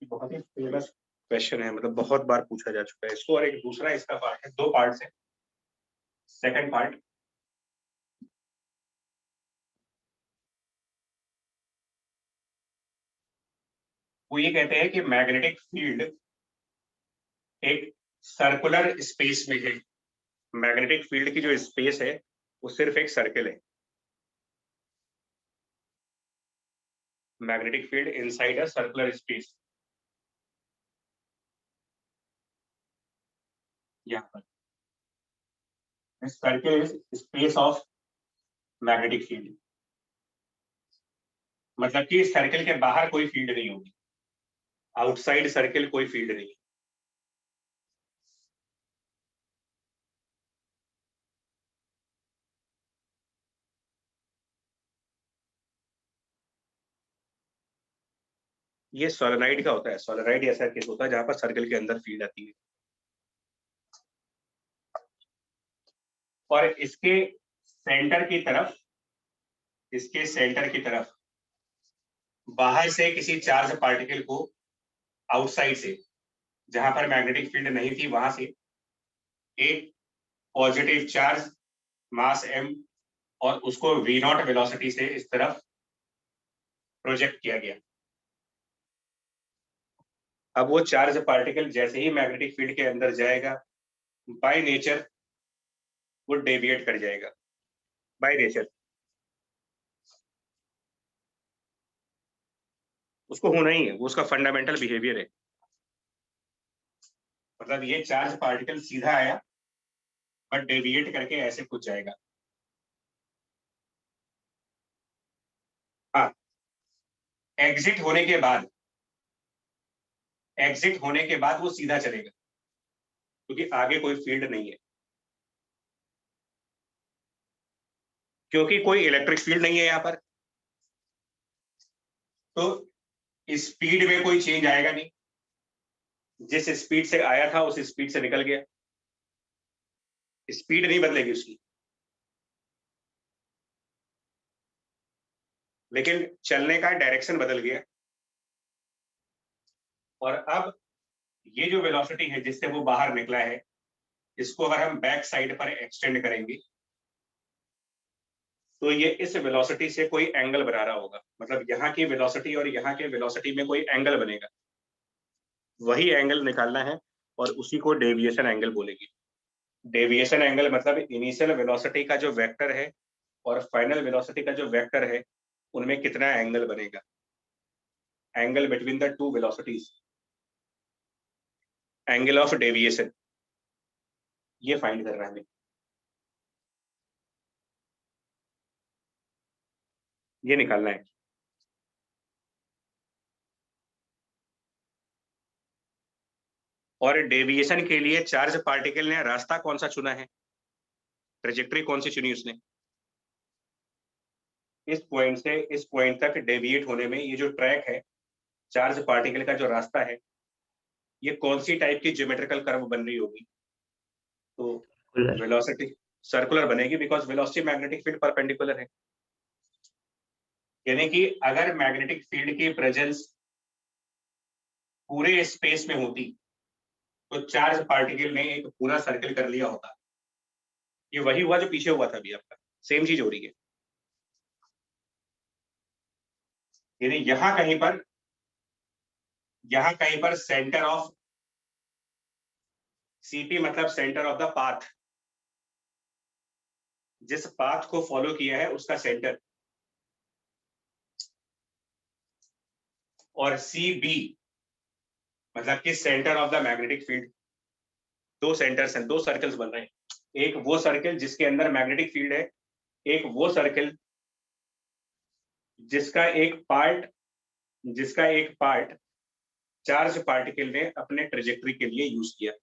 बहुत ही फेमस क्वेश्चन है, मतलब बहुत बार पूछा जा चुका है इसको। और एक दूसरा इसका पार्ट है, दो पार्ट है। सेकंड पार्ट, वो ये कहते हैं कि मैग्नेटिक फील्ड एक सर्कुलर स्पेस में है। मैग्नेटिक फील्ड की जो स्पेस है वो सिर्फ एक सर्कल है। Magnetic field inside a circular space, यहाँ पर circle is space of magnetic field, मतलब कि सर्कल के बाहर कोई फील्ड नहीं होगी, आउटसाइड सर्कल कोई फील्ड नहीं। ये सोलेनॉइड का होता है, सोलेनॉइड ऐसा केस होता है जहां पर सर्कल के अंदर फील्ड आती है। और इसके सेंटर की तरफ, इसके सेंटर की तरफ बाहर से किसी चार्ज पार्टिकल को, आउटसाइड से जहां पर मैग्नेटिक फील्ड नहीं थी वहां से एक पॉजिटिव चार्ज मास m और उसको v0 वेलोसिटी से इस तरफ प्रोजेक्ट किया गया। अब वो चार्ज पार्टिकल जैसे ही मैग्नेटिक फील्ड के अंदर जाएगा, बाय नेचर वो डेविएट कर जाएगा, बाय नेचर। उसको होना ही है, वो उसका फंडामेंटल बिहेवियर है। मतलब ये चार्ज पार्टिकल सीधा आया बट डेविएट करके ऐसे कुछ जाएगा। हाँ, एग्जिट होने के बाद, एग्जिट होने के बाद वो सीधा चलेगा क्योंकि आगे कोई फील्ड नहीं है, क्योंकि कोई इलेक्ट्रिक फील्ड नहीं है यहाँ पर, तो स्पीड में कोई चेंज आएगा नहीं। जिस स्पीड से आया था उस स्पीड से निकल गया, स्पीड नहीं बदलेगी उसकी, लेकिन चलने का डायरेक्शन बदल गया। और अब ये जो वेलोसिटी है जिससे वो बाहर निकला है, इसको अगर हम बैक साइड पर एक्सटेंड करेंगे तो ये इस वेलोसिटी से कोई एंगल बना रहा होगा। मतलब यहाँ की वेलोसिटी और यहाँ के वेलोसिटी में कोई एंगल बनेगा, वही एंगल निकालना है और उसी को डेविएशन एंगल बोलेंगे। डेविएशन एंगल मतलब इनिशियल वेलोसिटी का जो वेक्टर है और फाइनल वेलोसिटी का जो वेक्टर है उनमें कितना एंगल बनेगा, angle between the two velocities, angle of deviation, ये फाइंड करना है हमें। ये निकालना है। और डेविएशन के लिए चार्ज पार्टिकल ने रास्ता कौन सा चुना है, ट्रेजेक्टरी कौन सी चुनी उसने। इस पॉइंट से इस पॉइंट तक डेविएट होने में ये जो ट्रैक है, चार्ज पार्टिकल का जो रास्ता है, ये कौन सी टाइप की ज्योमेट्रिकल कर्व बन रही होगी। तो वेलोसिटी सर्कुलर बनेगी because velocity magnetic field perpendicular है। यानी कि अगर मैग्नेटिक फील्ड की प्रेजेंस पूरे स्पेस में होती तो चार्ज पार्टिकल ने एक पूरा सर्कल कर लिया होता। ये वही हुआ जो पीछे हुआ था अभी आपका, सेम चीज हो रही है। यानी यहां कहीं पर सेंटर ऑफ सीपी मतलब सेंटर ऑफ द पाथ, जिस पाथ को फॉलो किया है उसका सेंटर, और सी बी मतलब कि centre of the magnetic field. दो सेंटर्स हैं, दो सर्कल्स बन रहे हैं। एक वो सर्कल जिसके अंदर मैग्नेटिक फील्ड है, एक वो सर्कल जिसका एक पार्ट चार्ज पार्टिकल ने अपने ट्रेजेक्टरी के लिए यूज किया।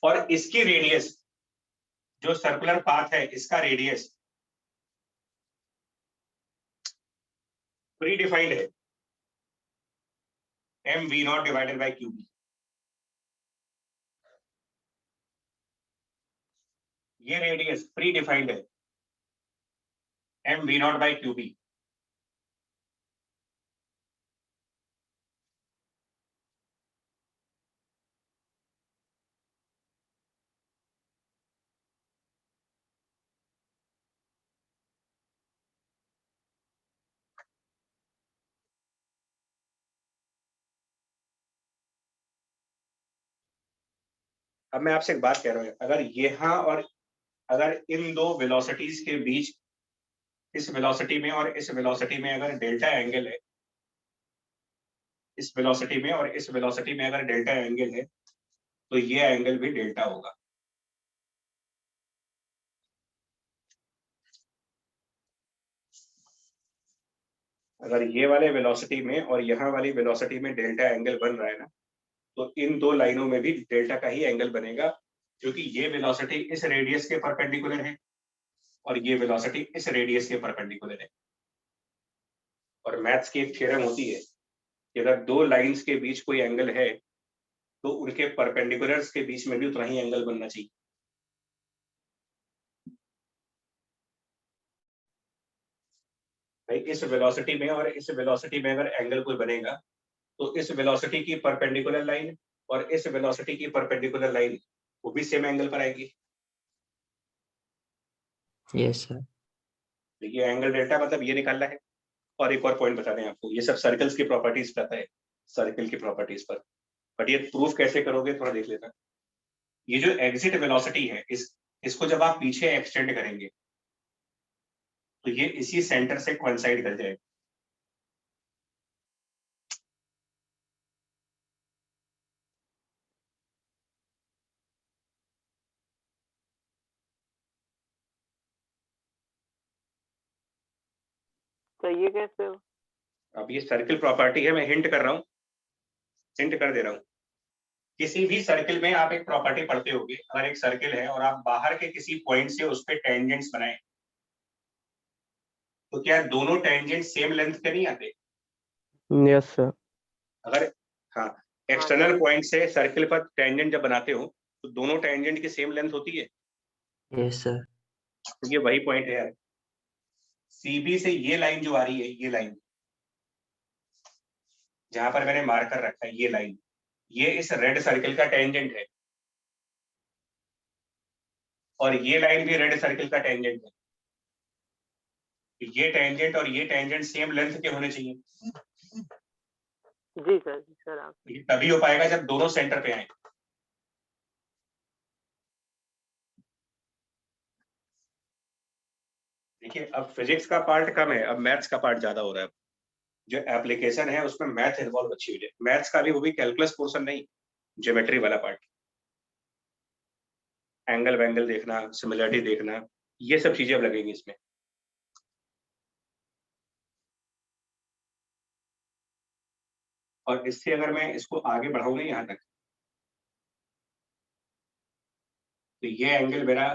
और इसकी रेडियस, जो सर्कुलर पाथ है, इसका रेडियस प्री डिफाइंड है, mv0 डिवाइडेड बाय qb। ये रेडियस प्री डिफाइंड है, mv0 बाय qb। अब मैं आपसे एक बात कह रहा हूं, अगर इन दो वेलोसिटीज के बीच, इस वेलोसिटी में और इस वेलोसिटी में अगर डेल्टा एंगल है, इस वेलोसिटी में और इस वेलोसिटी में अगर डेल्टा एंगल है, तो ये एंगल भी डेल्टा होगा। अगर ये वाले वेलोसिटी में और यहाँ वाली वेलोसिटी में डेल्टा एंगल बन रहा है ना, तो इन दो लाइनों में भी डेल्टा का ही एंगल बनेगा, क्योंकि ये वेलोसिटी इस रेडियस के परपेंडिकुलर है और ये वेलोसिटी इस रेडियस के परपेंडिकुलर है। और मैथ्स की एक थ्योरम होती है कि अगर दो लाइंस के बीच कोई एंगल है तो उनके परपेंडिकुलर्स के बीच में भी उतना ही एंगल बनना चाहिए। भाई इस वेलोसिटी में और इस वेलोसिटी में अगर एंगल कोई बनेगा तो इस वेलोसिटी की परपेंडिकुलर लाइन और इस वेलोसिटी की परपेंडिकुलर लाइन वो भी सेम एंगल पर आएगी। Yes sir. देखिए एंगल डेल्टा मतलब ये निकालना है। और एक और पॉइंट बता दें आपको, ये सब सर्कल्स की प्रॉपर्टीज पता है, सर्कल की प्रॉपर्टीज पर, बट ये प्रूफ कैसे करोगे थोड़ा देख लेना। ये जो एग्जिट वेलोसिटी है, इसको जब आप पीछे एक्सटेंड करेंगे तो ये इसी सेंटर से कोइंसाइड कर जाएगा। तो ये कैसे हो? अब ये सर्कल प्रॉपर्टी है, मैं हिंट कर रहा हूँ, हिंट कर दे रहा हूँ। किसी भी सर्कल में आप एक प्रॉपर्टी पढ़ते होगे, अगर एक सर्कल है और आप बाहर के किसी पॉइंट से उस पर टेंजेंट्स बनाएं, तो क्या दोनों टेंजेंट सेम लेंथ के नहीं आते? Yes sir. अगर हाँ, एक्सटर्नल पॉइंट से सर्कल पर टेंजेंट जब बनाते हो तो दोनों टेंजेंट की सेम लेंथ होती है। Yes sir. तो ये वही पॉइंट है यार। सीबी से ये लाइन जो आ रही है, ये लाइन जहां पर मैंने मार्कर रखा है, ये लाइन, ये इस रेड सर्कल का टेंजेंट है और ये लाइन भी रेड सर्कल का टेंजेंट है। तो ये टेंजेंट और ये टेंजेंट सेम लेंथ के होने चाहिए। जी सर आप। ये तभी हो पाएगा जब दोनों सेंटर पे आए। देखिए अब फिजिक्स का पार्ट कम है, अब मैथ्स का पार्ट ज्यादा हो रहा है। जो एप्लीकेशन है उसमें मैथ इन्वॉल्व अच्छी हुई है, मैथ्स का भी, वो भी कैलकुलस पोर्शन नहीं, ज्योमेट्री वाला पार्ट, एंगल वैंगल देखना, सिमिलरिटी देखना, ये सब चीजें अब लगेंगी इसमें। और इससे अगर मैं इसको आगे बढ़ाऊंगा यहाँ तक, तो ये एंगल मेरा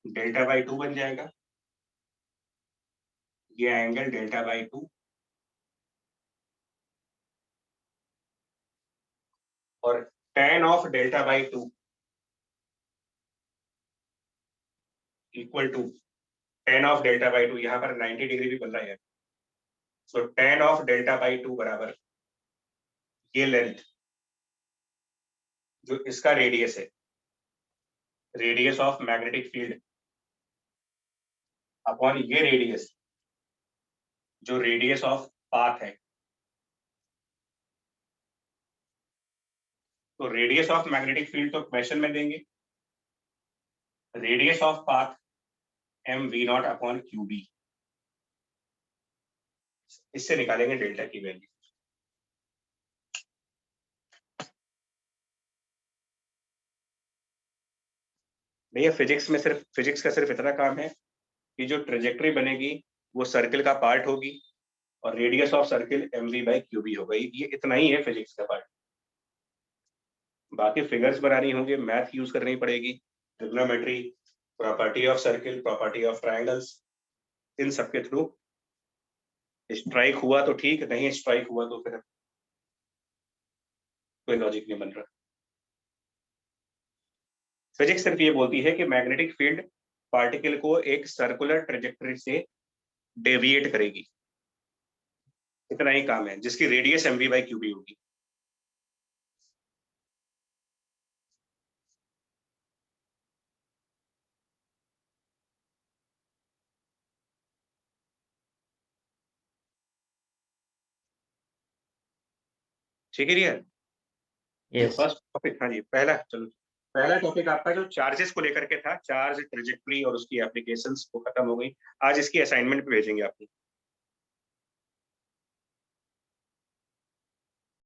डेल्टा बाई 2 बन जाएगा, ये एंगल डेल्टा बाई 2, और tan of delta by 2 equal to tan of delta by 2, यहाँ पर 90 डिग्री भी बन रहा है, so tan of delta by 2 बराबर ये लेंथ जो इसका रेडियस है, radius of magnetic field upon ये रेडियस जो रेडियस ऑफ पाथ है। तो रेडियस ऑफ मैग्नेटिक फील्ड तो क्वेश्चन में देंगे, radius of path mv0 upon qb, इससे निकालेंगे डेल्टा की वैल्यू। भैया फिजिक्स का सिर्फ इतना काम है कि जो ट्रेजेक्टरी बनेगी वो सर्किल का पार्ट होगी और रेडियस ऑफ सर्किल mv/qb होगा, ये इतना ही है फिजिक्स का पार्ट। बाकी फिगर्स बनानी होंगे, मैथ यूज करनी पड़ेगी, trigonometry, property of circle, property of triangles, इन सब के थ्रू स्ट्राइक हुआ तो ठीक, नहीं स्ट्राइक हुआ तो फिर कोई लॉजिक नहीं बन रहा। फिजिक्स सिर्फ ये बोलती है कि मैग्नेटिक फील्ड पार्टिकल को एक सर्कुलर ट्रेजेक्टरी से डेविएट करेगी, इतना ही काम है, जिसकी रेडियस mv/qb होगी। ठीक है यार, Yes. फर्स्ट टॉपिक, हाँ जी, पहला टॉपिक आपका जो चार्जेस को लेकर के था, चार्ज ट्रेजेक्टरी और उसकी एप्लीकेशंस, वो खत्म हो गई। आज इसकी असाइनमेंट पे भेजेंगे आपको।